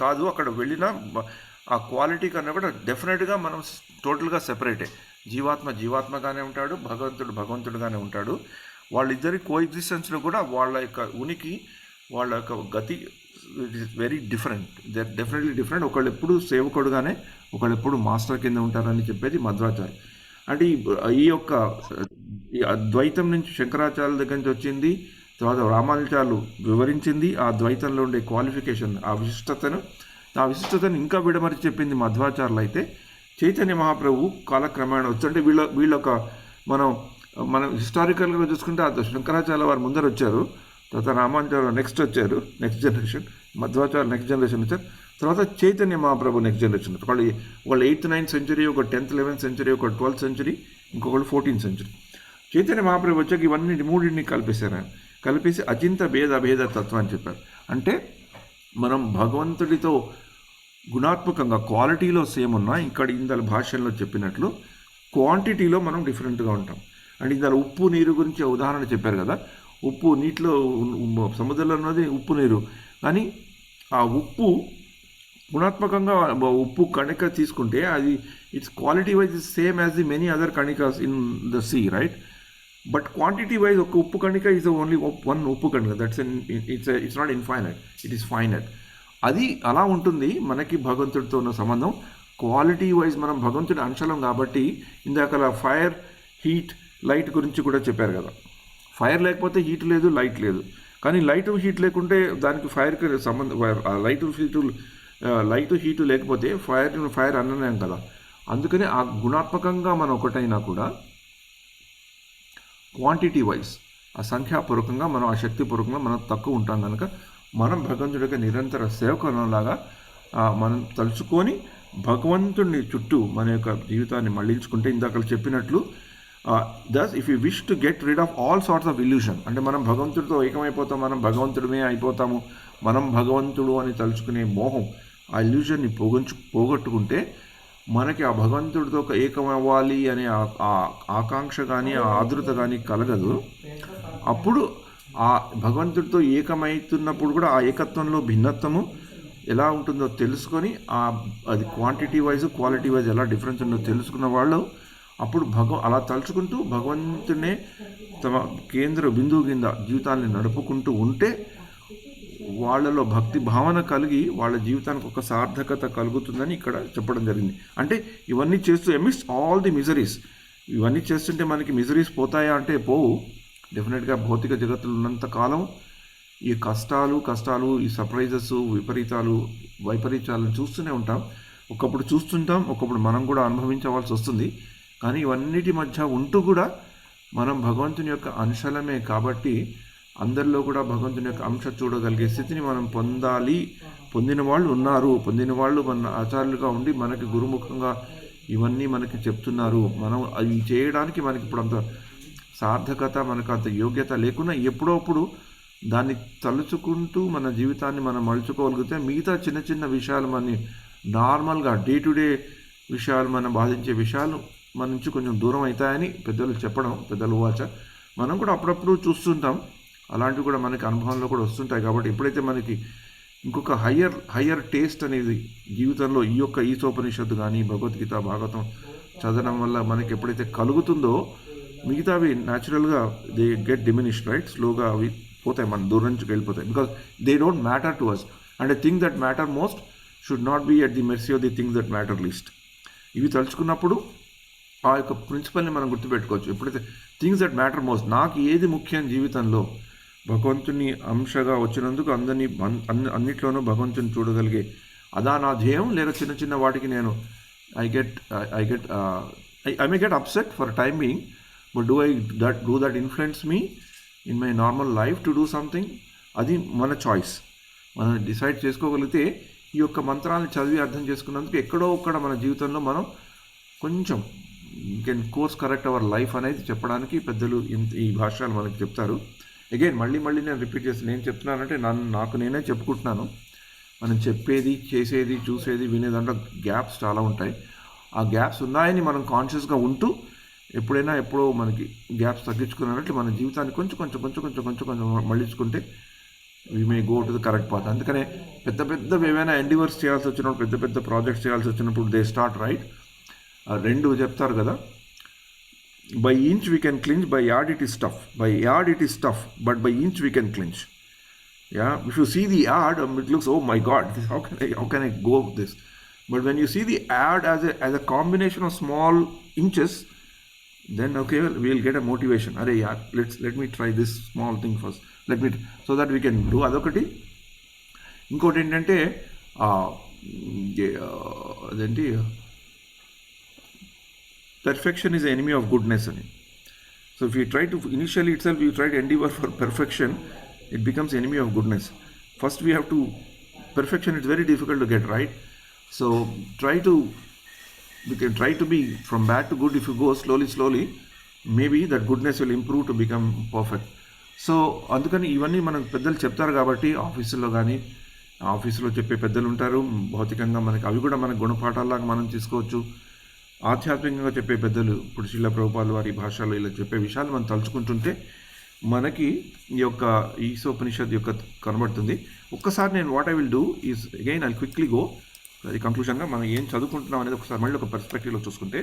కాదు, అక్కడ వెళ్ళినా ఆ క్వాలిటీ కన్నా కూడా డెఫినెట్గా మనం టోటల్గా సెపరేటే. జీవాత్మగానే ఉంటాడు, భగవంతుడుగానే ఉంటాడు. వాళ్ళిద్దరి కోఎగ్జిస్టెన్స్లో కూడా వాళ్ళ యొక్క ఉనికి, వాళ్ళ యొక్క గతి it is very different. They are definitely different. ఒకళ్ళు ఎప్పుడు సేవకుడుగానే, ఒకళ్ళు ఎప్పుడు మాస్టర్ కింద ఉంటారని చెప్పేది మధ్వాచార్య. అంటే ఈ యొక్క ద్వైతం నుంచి శంకరాచార్యుల దగ్గర నుంచి వచ్చింది, తర్వాత రామానుజాచార్యులు వివరించింది ఆ ద్వైతంలో ఉండే క్వాలిఫికేషన్, ఆ విశిష్టతను ఇంకా విడమరి చెప్పింది మధ్వాచార్యులు. అయితే చైతన్య మహాప్రభు కాలక్రమేణ వచ్చంటే వీళ్ళొక మనం హిస్టారికల్గా చూసుకుంటే శంకరాచార్య వారు ముందర వచ్చారు, తర్వాత Ramanujacharya next generation, Madhvacharya next generation వచ్చారు, తర్వాత చైతన్య మహాప్రభు నెక్స్ట్ జనరేషన్. వాళ్ళు 8th 9th సెంచరీ, ఒక 10th 11th సెంచరీ, ఒక 12th సెంచరీ, ఇంకొకళ్ళు 14th సెంచరీ. చైతన్య మహాప్రభు వచ్చాక ఇవన్నీ మూడింటిని కలిపేసి అచింత భేద తత్వం అని చెప్పారు. అంటే మనం భగవంతుడితో గుణాత్మకంగా క్వాలిటీలో సేమ్ ఉన్నా, ఇక్కడ ఇందులో భాషల్లో చెప్పినట్లు క్వాంటిటీలో మనం డిఫరెంట్గా ఉంటాం. అంటే ఇందులో ఉప్పు నీరు గురించి ఉదాహరణ చెప్పారు కదా. ఉప్పు నీటిలో, సముద్రంలో ఉన్నది ఉప్పు నీరు, కానీ ఆ ఉప్పు గుణాత్మకంగా ఉప్పు కణిక తీసుకుంటే అది it's quality wise is same as the many other కణికాస్ in the sea, right? But quantity wise ఒక ఉప్పు కణిక ఈజ్ ఓన్లీ వన్ ఉప్పు కణిక. It's not infinite, it is finite. అది అలా ఉంటుంది మనకి భగవంతుడితో ఉన్న సంబంధం. క్వాలిటీ వైజ్ మనం భగవంతుడి అంశలం కాబట్టి, ఇందాక ఫైర్, హీట్, లైట్ గురించి కూడా చెప్పారు కదా. ఫైర్ లేకపోతే హీట్ లేదు, లైట్ లేదు. కానీ లైట్ హీట్ లేకుంటే దానికి ఫైర్కి సంబంధం, లైట్ హీటు లేకపోతే ఫైర్ అన్ననే కదా. అందుకని ఆ గుణాత్మకంగా మనం ఒకటైనా కూడా క్వాంటిటీ వైజ్ ఆ సంఖ్యాపూర్వకంగా మనం ఆ శక్తిపూర్వకంగా మనం తక్కువ ఉంటాం కనుక మనం భగవంతుడి యొక్క నిరంతర సేవకులాగా మనం తలుచుకొని భగవంతుడిని చుట్టూ మన యొక్క జీవితాన్ని మళ్లించుకుంటే ఇందాక చెప్పినట్లు thus if you wish to get rid of all sorts of illusion, అంటే మనం భగవంతుడితో ఏకమైపోతాం, మనం భగవంతుడిమే అయిపోతాము, మనం భగవంతుడు అని తలుచుకునే మోహం ఆ ఇల్యూషన్ని పోగొట్టుకుంటే మనకి ఆ భగవంతుడితో ఏకమవ్వాలి అనే ఆకాంక్ష కానీ ఆ ఆదృత కానీ కలగదు. అప్పుడు ఆ భగవంతుడితో ఏకమవుతున్నప్పుడు కూడా ఆ ఏకత్వంలో భిన్నత్వము ఎలా ఉంటుందో తెలుసుకొని అది క్వాంటిటీ వైజ్ క్వాలిటీ వైజ్ ఎలా డిఫరెన్స్ ఉందో తెలుసుకున్న వాళ్ళు అప్పుడు అలా తలుచుకుంటూ భగవంతునే తమ కేంద్ర బిందువు కింద జీవితాన్ని నడుపుకుంటూ ఉంటే వాళ్ళలో భక్తి భావన కలిగి వాళ్ళ జీవితానికి ఒక సార్థకత కలుగుతుందని ఇక్కడ చెప్పడం జరిగింది. అంటే ఇవన్నీ చేస్తూ ఎమిడ్స్ ఆల్ ది మిజరీస్, ఇవన్నీ చేస్తుంటే మనకి మిజరీస్ పోతాయా అంటే పోవు. డెఫినెట్గా భౌతిక జగత్తులో ఉన్నంత కాలం ఈ కష్టాలు ఈ సర్ప్రైజెస్ వైపరీత్యాలను చూస్తూనే ఉంటాం. ఒకప్పుడు చూస్తుంటాం, ఒకప్పుడు మనం కూడా అనుభవించవలసి వస్తుంది. కానీ ఇవన్నిటి మధ్య ఉంటూ కూడా మనం భగవంతుని యొక్క అంశలమే కాబట్టి అందరిలో కూడా భగవంతుని యొక్క అంశ చూడగలిగే స్థితిని మనం పొందిన వాళ్ళు ఉన్నారు. పొందిన వాళ్ళు మన ఆచార్యులుగా ఉండి మనకి గురుముఖంగా ఇవన్నీ మనకి చెప్తున్నారు. మనం అవి చేయడానికి మనకి ఇప్పుడు అంత సార్థకత, మనకు అంత యోగ్యత లేకున్నా ఎప్పుడప్పుడు దాన్ని తలుచుకుంటూ మన జీవితాన్ని మనం మలుచుకోగలిగితే మిగతా చిన్న చిన్న విషయాలు మన నార్మల్గా డే టు డే విషయాలు మనం బాధించే విషయాలు మన నుంచి కొంచెం దూరం అవుతాయని పెద్దలు వాచ మనం కూడా అప్పుడప్పుడు చూస్తుంటాం. అలాంటివి కూడా మనకి అనుభవంలో కూడా వస్తుంటాయి. కాబట్టి ఎప్పుడైతే మనకి ఇంకొక హయ్యర్ టేస్ట్ అనేది జీవితంలో ఈ యొక్క ఈసోపనిషత్తు కానీ భగవద్గీత భాగవతం చదవడం వల్ల మనకి ఎప్పుడైతే కలుగుతుందో మిగతావి న్యాచురల్గా దే గెట్ డిమినిష్డ్, రైట్? స్లోగా అవి పోతాయి, మన దూరం నుంచి వెళ్ళిపోతాయి. Because they don't matter to us. And the thing that matter most should not be at the mercy of the things that matter least. ఇవి తలుచుకున్నప్పుడు ఆ యొక్క ప్రిన్సిపల్ని మనం గుర్తుపెట్టుకోవచ్చు. ఎప్పుడైతే థింగ్స్ దట్ మ్యాటర్ మోస్ట్, నాకు ఏది ముఖ్యం జీవితంలో, భగవంతుని అంశగా వచ్చినందుకు అన్నిట్లోనూ భగవంతుని చూడగలిగే అదా నా ధ్యేయం. లేదా చిన్న చిన్న వాటికి నేను I may get upset for time being, but do that influence me in my normal life to do something? అది మన చాయిస్. మనం డిసైడ్ చేసుకోగలిగితే ఈ యొక్క మంత్రాలను చదివి అర్థం చేసుకున్నందుకు ఎక్కడో ఒక్కడ మన జీవితంలో మనం కొంచెం can course correct our life అనేది చెప్పడానికి పెద్దలు ఈ భాష్యాలు మనకి చెప్తారు. అగైన్ మళ్ళీ నేను రిపీట్ చేస్తాను. నేను చెప్తున్నానంటే నాకు నేనే చెప్పుకుంటున్నాను. మనం చెప్పేది, చేసేది, చూసేది, వినేదంటే గ్యాప్స్ చాలా ఉంటాయి. ఆ గ్యాప్స్ ఉన్నాయని మనం కాన్షియస్గా ఉంటూ ఎప్పుడో మనకి గ్యాప్స్ తగ్గించుకున్నట్లు మన జీవితాన్ని కొంచెం మళ్ళించుకుంటే we may go to the correct path. అందుకనే పెద్ద ఏమైనా ఎండివర్స్ చేయాల్సి వచ్చినప్పుడు, పెద్ద ప్రాజెక్ట్స్ చేయాల్సి వచ్చినప్పుడు దే స్టార్ట్ రైట్. రెండు చెప్తారు కదా, by inch we can clinch, by yard it is tough. By yard it is tough, but by inch we can clinch. Yeah, if you see the yard, it looks, oh my God, how can I go with this? But when you see the yard as a combination of small inches, then okay, we'll get a motivation. Arey yaar, let me try this small thing first. So that we can do adokati. Inkoti entante adenti perfection is the enemy of goodness. So if you try to initially itself you try to endeavor for perfection, it becomes enemy of goodness. First we have to perfection is very difficult to get right. So we can try to be from bad to good. If you go slowly, maybe that goodness will improve to become perfect. So అందుకని ఇవన్నీ మనకు పెద్దలు చెప్తారు కాబట్టి ఆఫీసులో చెప్పే పెద్దలు ఉంటారు. భౌతికంగా మనకి అవి కూడా మన గుణపాఠాలాగా మనం తీసుకోవచ్చు. ఆధ్యాత్మికంగా చెప్పే పెద్దలు ఇప్పుడు శ్రీల ప్రభుపాదుల వారి భాషలో ఇలా చెప్పే విషయాలు మనం తలుచుకుంటుంటే మనకి ఈ యొక్క ఈసోపనిషత్ యొక్క కనబడుతుంది. ఒక్కసారి నేను what I will do is again I quickly go అది కంక్లూషన్గా మనం ఏం చదువుకుంటున్నాం అనేది ఒకసారి మళ్ళీ ఒక పర్స్పెక్టివ్లో చూసుకుంటే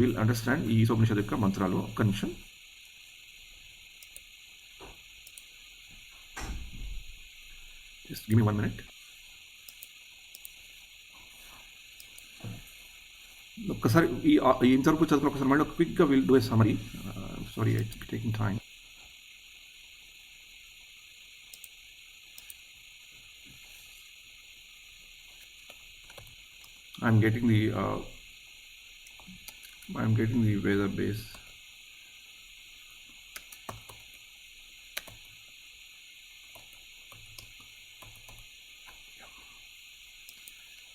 విల్ అండర్స్టాండ్ ఈ ఈసోపనిషత్ యొక్క మంత్రాలు. ఒక్క నిమిషం. Just give me 1 minute. ఒక్కసారి ఈ ఇంతవరకు చదువుకుని ఒకసారి మళ్ళీ క్విక్గా will do a summary. Sorry it's taking time. I'm getting the I'm getting the Veda base.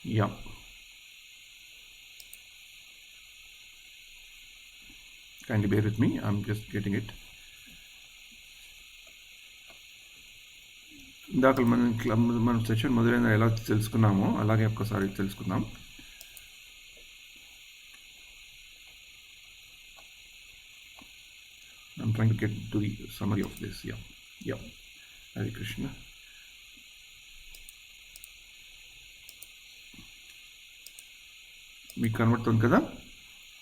Yeah. Kindly bear with me. I'm just getting it. ఇందాక మనం సెషన్ మొదలైన ఎలా తెలుసుకున్నామో అలాగే ఒక్కసారి తెలుసుకుందాం. I'm trying to get to the summary of this. Yeah. Hare Krishna. మీకు కనబడుతుంది కదా,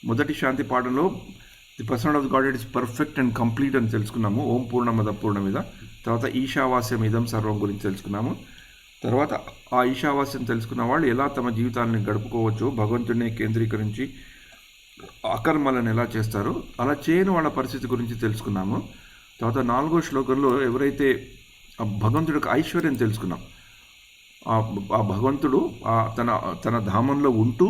మొదటి శాంతి పాఠంలో the person of the God it is perfect and complete అని తెలుసుకున్నాము. ఓం పూర్ణమద పూర్ణమిద. తర్వాత ఈశావాస్యం ఇదం సర్వం గురించి తెలుసుకున్నాము. తర్వాత ఆ ఈశావాస్యం తెలుసుకున్న వాళ్ళు ఎలా తమ జీవితాన్ని గడుపుకోవచ్చో, భగవంతుడిని కేంద్రీకరించి అకర్మలను ఎలా చేస్తారో అలా చేయని వాళ్ళ పరిస్థితి గురించి తెలుసుకున్నాము. తర్వాత 4వ శ్లోకంలో ఎవరైతే భగవంతుడికి ఐశ్వర్యం తెలుసుకున్నాం, ఆ భగవంతుడు తన ధామంలో ఉంటూ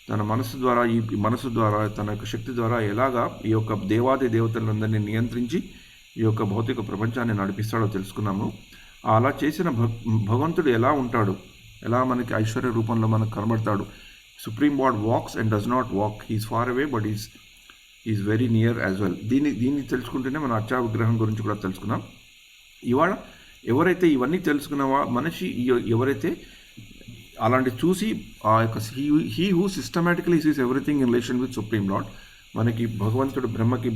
తన మనసు ద్వారా తన యొక్క శక్తి ద్వారా ఎలాగా ఈ యొక్క దేవాది దేవతలందరినీ నియంత్రించి ఈ యొక్క భౌతిక ప్రపంచాన్ని నడిపిస్తాడో తెలుసుకున్నాము. అలా చేసిన భగవంతుడు ఎలా ఉంటాడు, ఎలా మనకి ఐశ్వర్య రూపంలో మనకు కనబడతాడు. Supreme lord walks and does not walk, he's far away but is very near as well. దీన్ని తెలుసుకుంటేనే మన అర్చా విగ్రహం గురించి కూడా తెలుసుకున్నాం. ఇవాళ ఎవరైతే ఇవన్నీ తెలుసుకున్న మనిషి ఎవరైతే అలాంటి చూసి ఆ యొక్క he who systematically Cs everything in relation with supreme lord, మనకి భగవంతుడు బ్రహ్మకి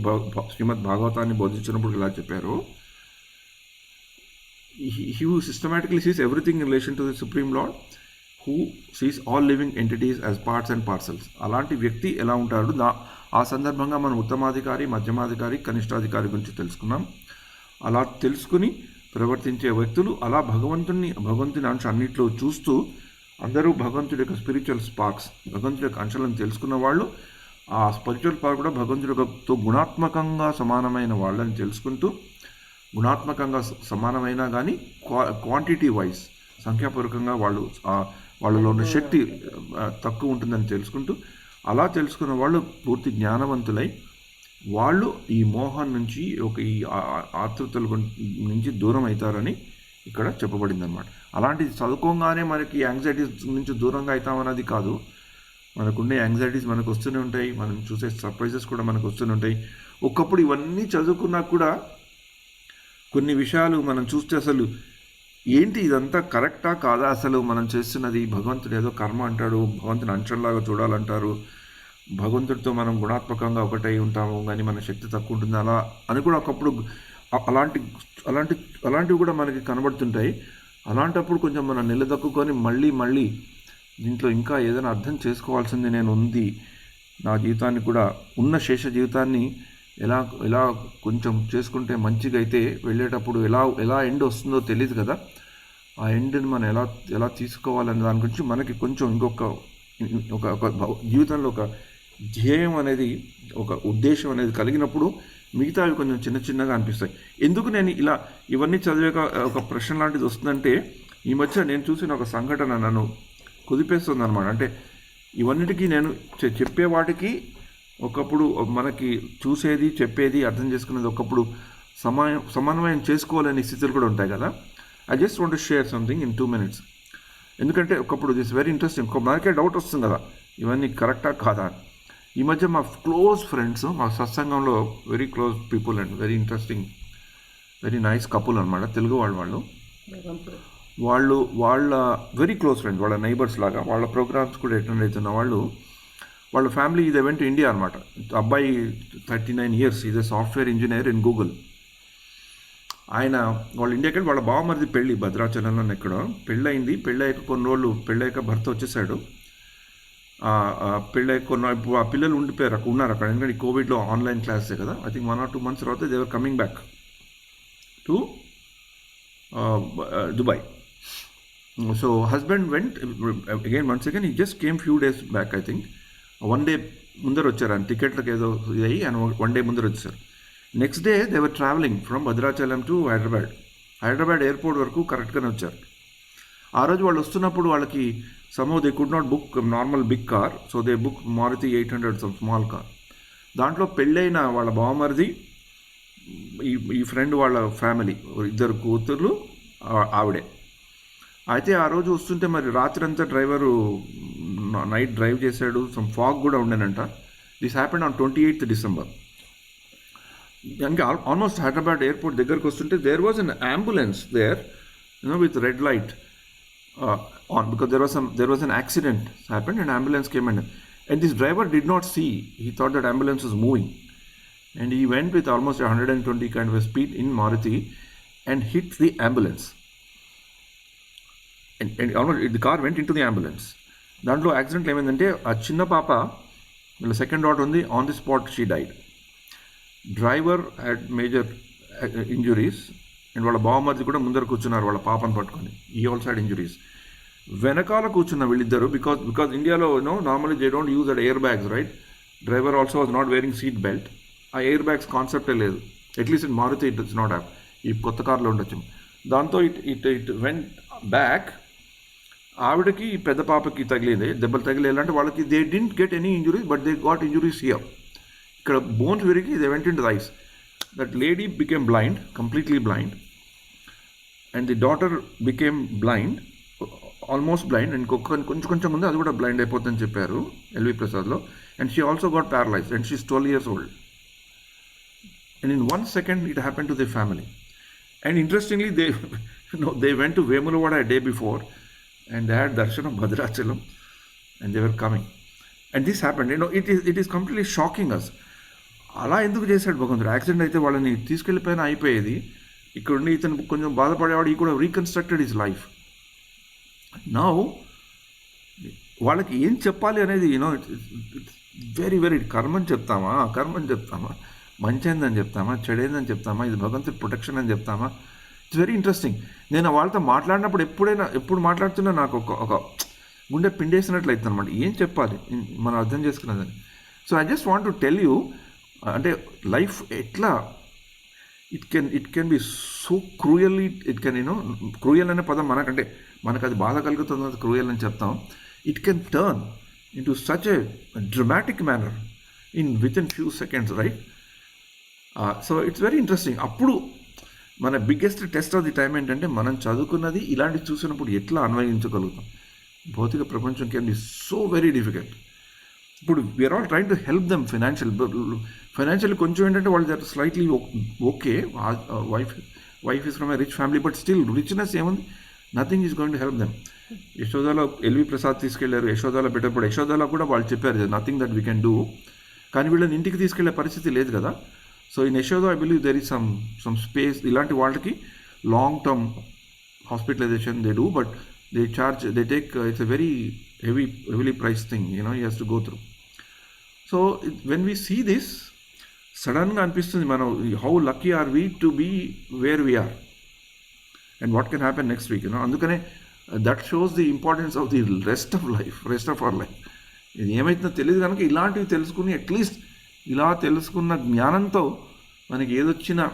శ్రీమద్ భాగవతాన్ని బోధించినప్పుడు ఇలా చెప్పారు, he who systematically sees everything in relation to the Supreme Lord, who sees all living entities as parts and parcels. అలాంటి వ్యక్తి ఎలా ఉంటాడు, ఆ సందర్భంగా మనం ఉత్తమాధికారి, మధ్యమాధికారి, కనిష్టాధికారి గురించి తెలుసుకున్నాం. అలా తెలుసుకుని ప్రవర్తించే వ్యక్తులు అలా భగవంతుని అంశ అన్నింటిలో చూస్తూ అందరూ భగవంతుడి యొక్క స్పిరిచువల్ స్పార్క్స్, భగవంతుడి యొక్క అంశాలను తెలుసుకున్న వాళ్ళు ఆ స్పిరిచువల్ స్పార్క్ కూడా భగవంతుడితో గుణాత్మకంగా సమానమైన వాళ్ళని తెలుసుకుంటూ, గుణాత్మకంగా సమానమైనా కానీ క్వాంటిటీ వైజ్ సంఖ్యాపూర్వకంగా వాళ్ళలో ఉన్న శక్తి తక్కువ ఉంటుందని తెలుసుకుంటూ, అలా తెలుసుకున్న వాళ్ళు పూర్తి జ్ఞానవంతులై వాళ్ళు ఈ మోహం నుంచి ఈ ఆతృతల నుంచి దూరం అవుతారని ఇక్కడ చెప్పబడింది అనమాట. అలాంటిది చదువుకోగానే మనకి యాంగ్జైటీస్ నుంచి దూరంగా అవుతామన్నది కాదు. మనకుండే యాంగ్జైటీస్ మనకు వస్తూనే ఉంటాయి, మనం చూసే సర్ప్రైజెస్ కూడా మనకు వస్తూనే ఉంటాయి. ఒకప్పుడు ఇవన్నీ చదువుకున్నా కూడా కొన్ని విషయాలు మనం చూస్తే అసలు ఏంటి ఇదంతా కరెక్టా కాదా, అసలు మనం చేస్తున్నది భగవంతుడు ఏదో కర్మ అంటాడు, భగవంతుని అంచంలాగా చూడాలంటారు, భగవంతుడితో మనం గుణాత్మకంగా ఒకటై ఉంటాము కానీ మన శక్తి తక్కువ ఉంటుంది అలా అని కూడా ఒకప్పుడు అలాంటివి కూడా మనకి కనబడుతుంటాయి. అలాంటప్పుడు కొంచెం మనం నిలదొక్కుని మళ్ళీ దీంట్లో ఇంకా ఏదైనా అర్థం చేసుకోవాల్సింది నేను ఉంది, నా జీవితాన్ని కూడా ఉన్న శేష జీవితాన్ని ఎలా కొంచెం చేసుకుంటే మంచిగా అయితే వెళ్ళేటప్పుడు ఎలా ఎండ్ వస్తుందో తెలియదు కదా, ఆ ఎండ్ని మనం ఎలా తీసుకోవాలనే దాని గురించి మనకి కొంచెం ఒక జీవితంలో ఒక ధ్యేయం అనేది, ఒక ఉద్దేశం అనేది కలిగినప్పుడు మిగతావి కొంచెం చిన్నగా అనిపిస్తాయి. ఎందుకు నేను ఇవన్నీ చదివాక ఒక ప్రశ్న లాంటిది వస్తుందంటే, ఈ మధ్య నేను చూసిన ఒక సంఘటన నన్ను కుదిపేస్తుంది అనమాట. అంటే ఇవన్నిటికీ నేను చెప్పే వాటికి ఒకప్పుడు మనకి చూసేది, చెప్పేది, అర్థం చేసుకునేది ఒకప్పుడు సమన్వయం చేసుకోవాలనే స్థితులు కూడా ఉంటాయి కదా. I just want to share something in 2 minutes. ఎందుకంటే ఒకప్పుడు దిస్ వెరీ ఇంట్రెస్టింగ్, మనకే డౌట్ వస్తుంది కదా ఇవన్నీ కరెక్టా కాదా. ఈ మధ్య మా క్లోజ్ ఫ్రెండ్స్, మా సత్సంగంలో very close people and very interesting, very nice couple అనమాట, తెలుగు వాళ్ళ వెరీ క్లోజ్ ఫ్రెండ్స్, వాళ్ళ నైబర్స్ లాగా, వాళ్ళ ప్రోగ్రామ్స్ కూడా అటెండ్ అవుతున్న వాళ్ళ ఫ్యామిలీ ఇది వెంట ఇండియా అనమాట. అబ్బాయి 39 years, is a software engineer in Google. వాళ్ళ ఇండియాకి వెళ్ళి వాళ్ళ బావమరిది పెళ్ళి భద్రాచలంలో ఎక్కడో పెళ్ళయింది. పెళ్ళయ్యాక కొన్ని రోజులు పెళ్ళయ్యాక భర్త వచ్చేసాడు. పెళ్ళయ్యాక ఇప్పుడు ఆ పిల్లలు ఉన్నారు అక్కడ, ఎందుకంటే కోవిడ్లో ఆన్లైన్ క్లాసే కదా. ఐ థింక్ 1 or 2 months తర్వాత they were coming back to Dubai. So husband vent once again, he just came few days back, I think. 1 day ముందర వచ్చారు, ఆయన టికెట్లకు ఏదో ఇదయ్యి ఆయన 1 day ముందర వచ్చేసారు. Next day they were travelling from Bhadrachalam to Hyderabad airport వరకు కరెక్ట్గానే వచ్చారు. ఆ రోజు వాళ్ళు వస్తున్నప్పుడు వాళ్ళకి somehow they could not book a normal big car, so they booked Maruti 800, some small car. దాంట్లో పెళ్ళైన వాళ్ళ బావమరిది, ఈ ఫ్రెండ్ వాళ్ళ ఫ్యామిలీ, ఇద్దరు కూతుర్లు, ఆవిడే. అయితే ఆ రోజు వస్తుంటే మరి రాత్రి అంతా డ్రైవరు నైట్ డ్రైవ్ చేశాడు, సమ్ ఫాగ్ కూడా ఉండేనంట. This happened on 28th December. ఇంకా ఆల్మోస్ట్ హైదరాబాద్ ఎయిర్పోర్ట్ దగ్గరకు వస్తుంటే there was an ambulance there, with red light on, because there was an accident happened and ambulance came and this driver did not see. He thought that ambulance was moving, and he went with almost 120 kind of a speed in Maruti and hit the ambulance, and almost the car went into the ambulance. దాంట్లో accident ఏమైందంటే ఆ చిన్న పాప, వీళ్ళ second daughter ఉంది, on the spot she died. Driver had major injuries, and వాళ్ళ బావమరిది కూడా ముందర కూర్చున్నారు వాళ్ళ పాపను పట్టుకొని, ఈ ఆల్సో హ్యాడ్ ఇంజురీస్. వెనకాల కూర్చున్న వీళ్ళిద్దరు, బికాజ్ ఇండియాలో normally they don't use that air bags, right? Driver also was not wearing seat belt. ఆ ఎయిర్ బ్యాగ్స్ కాన్సెప్టే లేదు, at least in Maruti it it's not have. ఈ కొత్త కార్లో ఉండొచ్చు. దాంతో ఇట్ వెంట్ బ్యాక్. ఆవిడకి పెద్ద పాపకి తగిలింది, దెబ్బలు తగిలేదంటే వాళ్ళకి they didn't get any injuries, but they got injuries here. ఇక్కడ బోన్స్ విరిగి they went in to the eyes. That lady became blind, completely blind, and the daughter became blind, almost blind, and కొంచెం ముందు అది కూడా blind అయిపోతుందని చెప్పారు LV ప్రసాద్లో. And she also got paralysed, and she's 12 years old. And in 1 second it happened to their family. And interestingly, they went to Vemulavaada a day before, and they had darshan of Bhadrachalam, and they were coming. And this happened. It is completely shocking us. అలా ఎందుకు చేశాడు భగవంతుడు? Accident అయితే వాళ్ళని తీసుకెళ్ళిపోయినా అయిపోయేది. ఇక్కడ ఉండి ఇతను కొంచెం బాధపడేవాడు, ఈ కూడా రీకన్స్ట్రక్టెడ్ హిస్ లైఫ్. నౌ వాళ్ళకి ఏం చెప్పాలి అనేది ఇట్స్ వెరీ వెరీ, కర్మని చెప్తామా, అకర్మని చెప్తామా, మంచైందని చెప్తామా, చెడైందని చెప్తామా, ఇది భగవంతుడి ప్రొటెక్షన్ అని చెప్తామా? It's very interesting. నేను వాళ్ళతో మాట్లాడినప్పుడు ఎప్పుడు మాట్లాడుతున్నా నాకు ఒక గుండె పిండేసినట్లు అవుతుంది అనమాట. ఏం చెప్పాలి మనం అర్థం చేసుకున్నదని. So I just want to tell you, అంటే లైఫ్ ఎట్లా it can be so cruelly, it can cruel అనే పదం మనకంటే మనకు అది బాధ కలుగుతుంది, క్రూయల్ అని చెప్తాం. It can turn in to such a dramatic manner with in few seconds, right? So it's very interesting. అప్పుడు మన biggest test of the time ఏంటంటే మనం చదువుకున్నది ఇలాంటివి చూసినప్పుడు ఎట్లా అన్వయించగలుగుతాం. భౌతిక ప్రపంచం can be so very difficult. ఇప్పుడు we are all trying to help them financial కొంచెం ఏంటంటే వాళ్ళు that slightly okay, wife is from a rich family, but still richness ఏముంది, nothing is going to help them. యశోదాలో ఎల్వి ప్రసాద్ తీసుకెళ్లారు, యశోదాలో పెట్టేప్పుడు యశోదాలో కూడా వాళ్ళు చెప్పారు nothing that we can do, కానీ వీళ్ళని ఇంటికి తీసుకెళ్లే పరిస్థితి లేదు కదా. So in Yashoda I believe there is some space. ఇలాంటి వాళ్ళకి long term hospitalisation they do, but they take it's a very heavily priced thing, he has to go through. So when we see this, suddenగా అనిపిస్తుంది మనం, how lucky are we to be where we are and what can happen next week, అందుకనే that shows the importance of the rest of our life. ఇది ఏమైతుందో తెలియదు కనుక ఇలాంటివి తెలుసుకుని, at least ఇలా తెలుసుకున్న జ్ఞానంతో మనకి ఏదొచ్చినా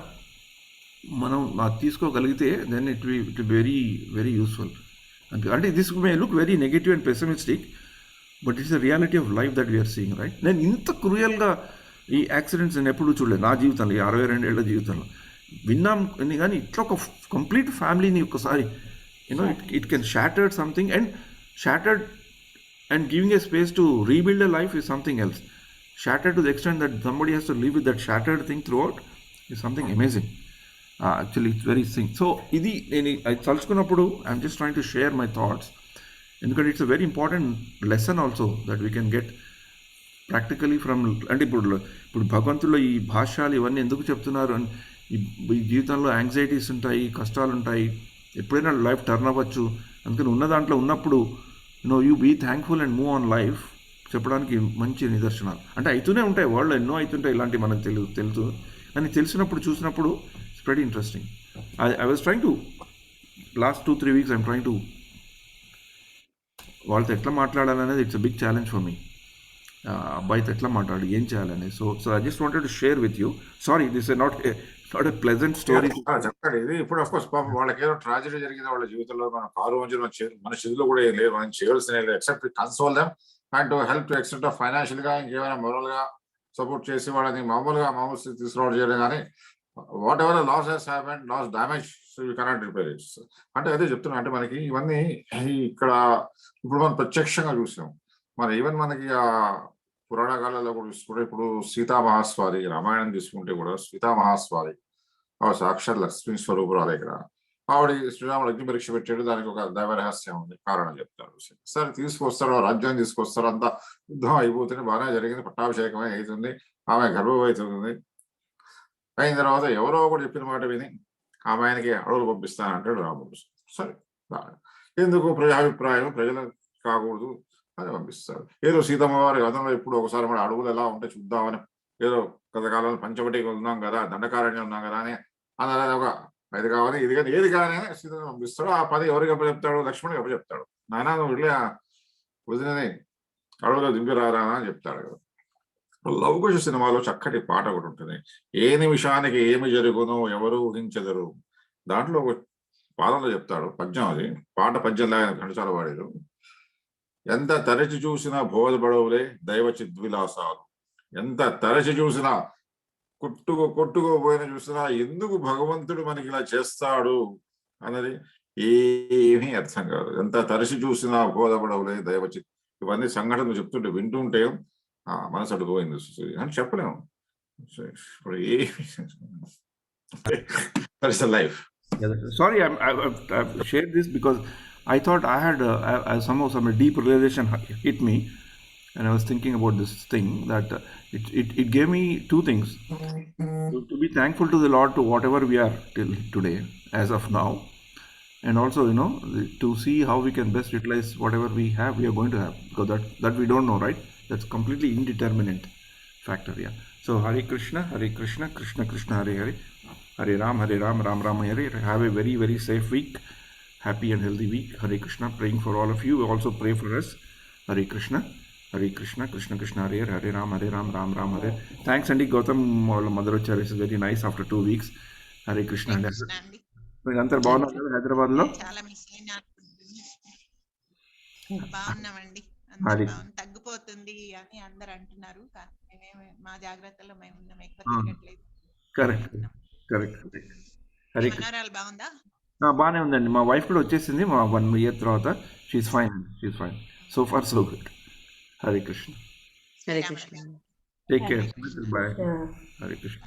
మనం అది తీసుకోగలిగితే then it very very useful. అంటే this may look very negative and pessimistic, but it's the reality of life that we are seeing, right? నేను ఇంత క్రూయల్గా ఈ యాక్సిడెంట్స్ నేను ఎప్పుడూ చూడలేదు నా జీవితంలో, ఈ 62 ఏళ్ల జీవితంలో. విన్నాం కానీ ఇట్లా ఒక కంప్లీట్ ఫ్యామిలీని ఒక్కసారి it can shattered something and giving a space to rebuild a life is something else. Shattered to the extent that somebody has to live with that shattered thing throughout is something amazing. Actually it's very thing. So ఇది నేను తలుచుకున్నప్పుడు I'm just trying to share my thoughts, ఎందుకంటే it's a very important lesson also that we can get practically from. అంటే ఇప్పుడు భగవంతుల్లో ఈ భాష్యాలు ఇవన్నీ ఎందుకు చెప్తున్నారు అని, ఈ జీవితంలో యాంగ్జైటీస్ ఉంటాయి, కష్టాలు ఉంటాయి, ఎప్పుడైనా లైఫ్ టర్న్ అవ్వచ్చు. అందుకని ఉన్న దాంట్లో ఉన్నప్పుడు you be thankful and move on life చెప్పడానికి మంచి నిదర్శనాలు. అంటే అవుతూనే ఉంటాయి, వరల్డ్లో ఎన్నో అవుతుంటాయి ఇలాంటివి, మనకు తెలుసు కానీ తెలిసినప్పుడు చూసినప్పుడు it's very interesting. I was trying to last 2-3 weeks I'm trying to వాళ్ళతో ఎట్లా మాట్లాడాలనేది it's a big challenge for me. అబ్బాయితో ఎట్లా మాట్లాడాలి, ఏం చేయాలని. So I just wanted to share with you. Sorry, this is not not a pleasant story. చెప్తాడు ఇది. ఇప్పుడు అఫ్ కోర్స్ పాపం వాళ్ళకి ఏదో ట్రాజడీ జరిగింది వాళ్ళ జీవితంలో, మన కారు మంచి మన చేతిలో కూడా ఏం లేదు, మనం చేయవలసిన except console them and to help to extent of financial గా, ఇంకేమైనా మొరల్ గా సపోర్ట్ చేసి వాళ్ళని మామూలు స్థితి తీసుకురావడం చేయడం. కానీ whatever loss has happened, loss damage, so you cannot repair it. అంటే అదే చెప్తున్నా, అంటే మనకి ఇవన్నీ ఇక్కడ ఇప్పుడు మనం ప్రత్యక్షంగా చూసాం. మరి ఈవెన్ మనకి ఆ పురాణ కాలాల్లో కూడా చూసుకుంటే, ఇప్పుడు సీతామహాస్వారి రామాయణం తీసుకుంటే కూడా సీతామహాస్వారి సాక్షాత్ లక్ష్మీ స్వరూపురాలు ఇక్కడ. ఆవిడ శ్రీరాముడు అగ్ని పరీక్ష పెట్టాడు, దానికి ఒక దైవ రహస్యం ఉంది, కారణం చెప్తాడు. సరే తీసుకొస్తాడు, రాజ్యాన్ని తీసుకొస్తాడు, అంతా యుద్ధం అయిపోతుంది, బాగానే జరిగింది, పట్టాభిషేకమే అవుతుంది, ఆమె గర్భవతి అయిన తర్వాత ఎవరో ఒకటి చెప్పిన మాట విని ఆమె ఆయనకి అడవులు పంపిస్తానంటాడు రాముడు. సరే ఎందుకు ప్రజాభిప్రాయం, ప్రజలు కాకూడదు అని పంపిస్తాడు. ఏదో సీతమ్మ వారి గతంలో ఇప్పుడు ఒకసారి మన అడవులు ఎలా ఉంటే చూద్దామని, ఏదో గతకాలంలో పంచవటికి ఉన్నాం కదా, దండకారణ్యం ఉన్నాం కదా అని అన్నది, ఒక అది కావాలి ఇది కానీ ఏది కానీ సీతను పంపిస్తాడు. ఆ పని ఎవరికి అప్పచెప్తాడు? లక్ష్మణుడికి అప్పచెప్తాడు. నాయన నువ్వు వెళ్ళి ఆ వదినని అడవులో దింపిరారా అని చెప్తాడు కదా. లవకుశ సినిమాలో చక్కటి పాట ఒకటి ఉంటుంది, ఏ నిమిషానికి ఏమి జరుగునో ఎవరు ఊహించెదరు. దాంట్లో ఒక పాదంలో చెప్తాడు, పద్యం అది, పాట పద్యంలాగా ఘంటసాల వాడేరు. ఎంత తరచి చూసినా బోధపడవులే దైవ చిద్విలాసాలు, ఎంత తరచి చూసినా కొట్టుకోపోయిన చూసినా ఎందుకు భగవంతుడు మనకి ఇలా చేస్తాడు అన్నది ఏమీ అర్థం కాదు. ఎంత తరచి చూసినా బోధపడవులే దైవ చిత్, ఇవన్నీ సంఘటనలు చెప్తుంటే వింటుంటే మనసు అడుగుపోయింది అని చెప్పలేము. ఇప్పుడు life. Sorry, I've shared this because I thought I had somehow some deep realization hit me, and I was thinking about this thing that it gave me two things: to be thankful to the Lord to whatever we are till today, as of now, and also to see how we can best utilize whatever we are going to have, because that we don't know, right? That's completely indeterminate factor. Yeah. So Hare Krishna, Krishna Krishna, Hare Hare, Hare Ram, Ram Ram, Hare Hare. Have a very, very safe week, happy and healthy week. Hare Krishna. Praying for all of you. Also pray for us. Hare Krishna, Krishna Krishna, Hare Hare, Hare Ram, Ram Ram, Hare. Thanks, Andy Gautam Madhuracharya. Is very nice after 2 weeks. Hare Krishna. మీరంతా బాగున్నారు హైదరాబాద్ లో? చాలా miss అయినా బాగున్నామండి, అందరూ తగ్గిపోతుంది అని అందరు అంటున్నారు. మా జాగ్రత్తలో మేము ఉన్నాం, ఎక్కువ తిరగట్లేదు. కరెక్ట్. బాగుందా? బాగానే ఉందండి. మా వైఫ్ కూడా వచ్చేసింది మా 1 year తర్వాత. She is fine so far so good. Hare Krishna. Hare Krishna. Take care. Bye. Hare Krishna.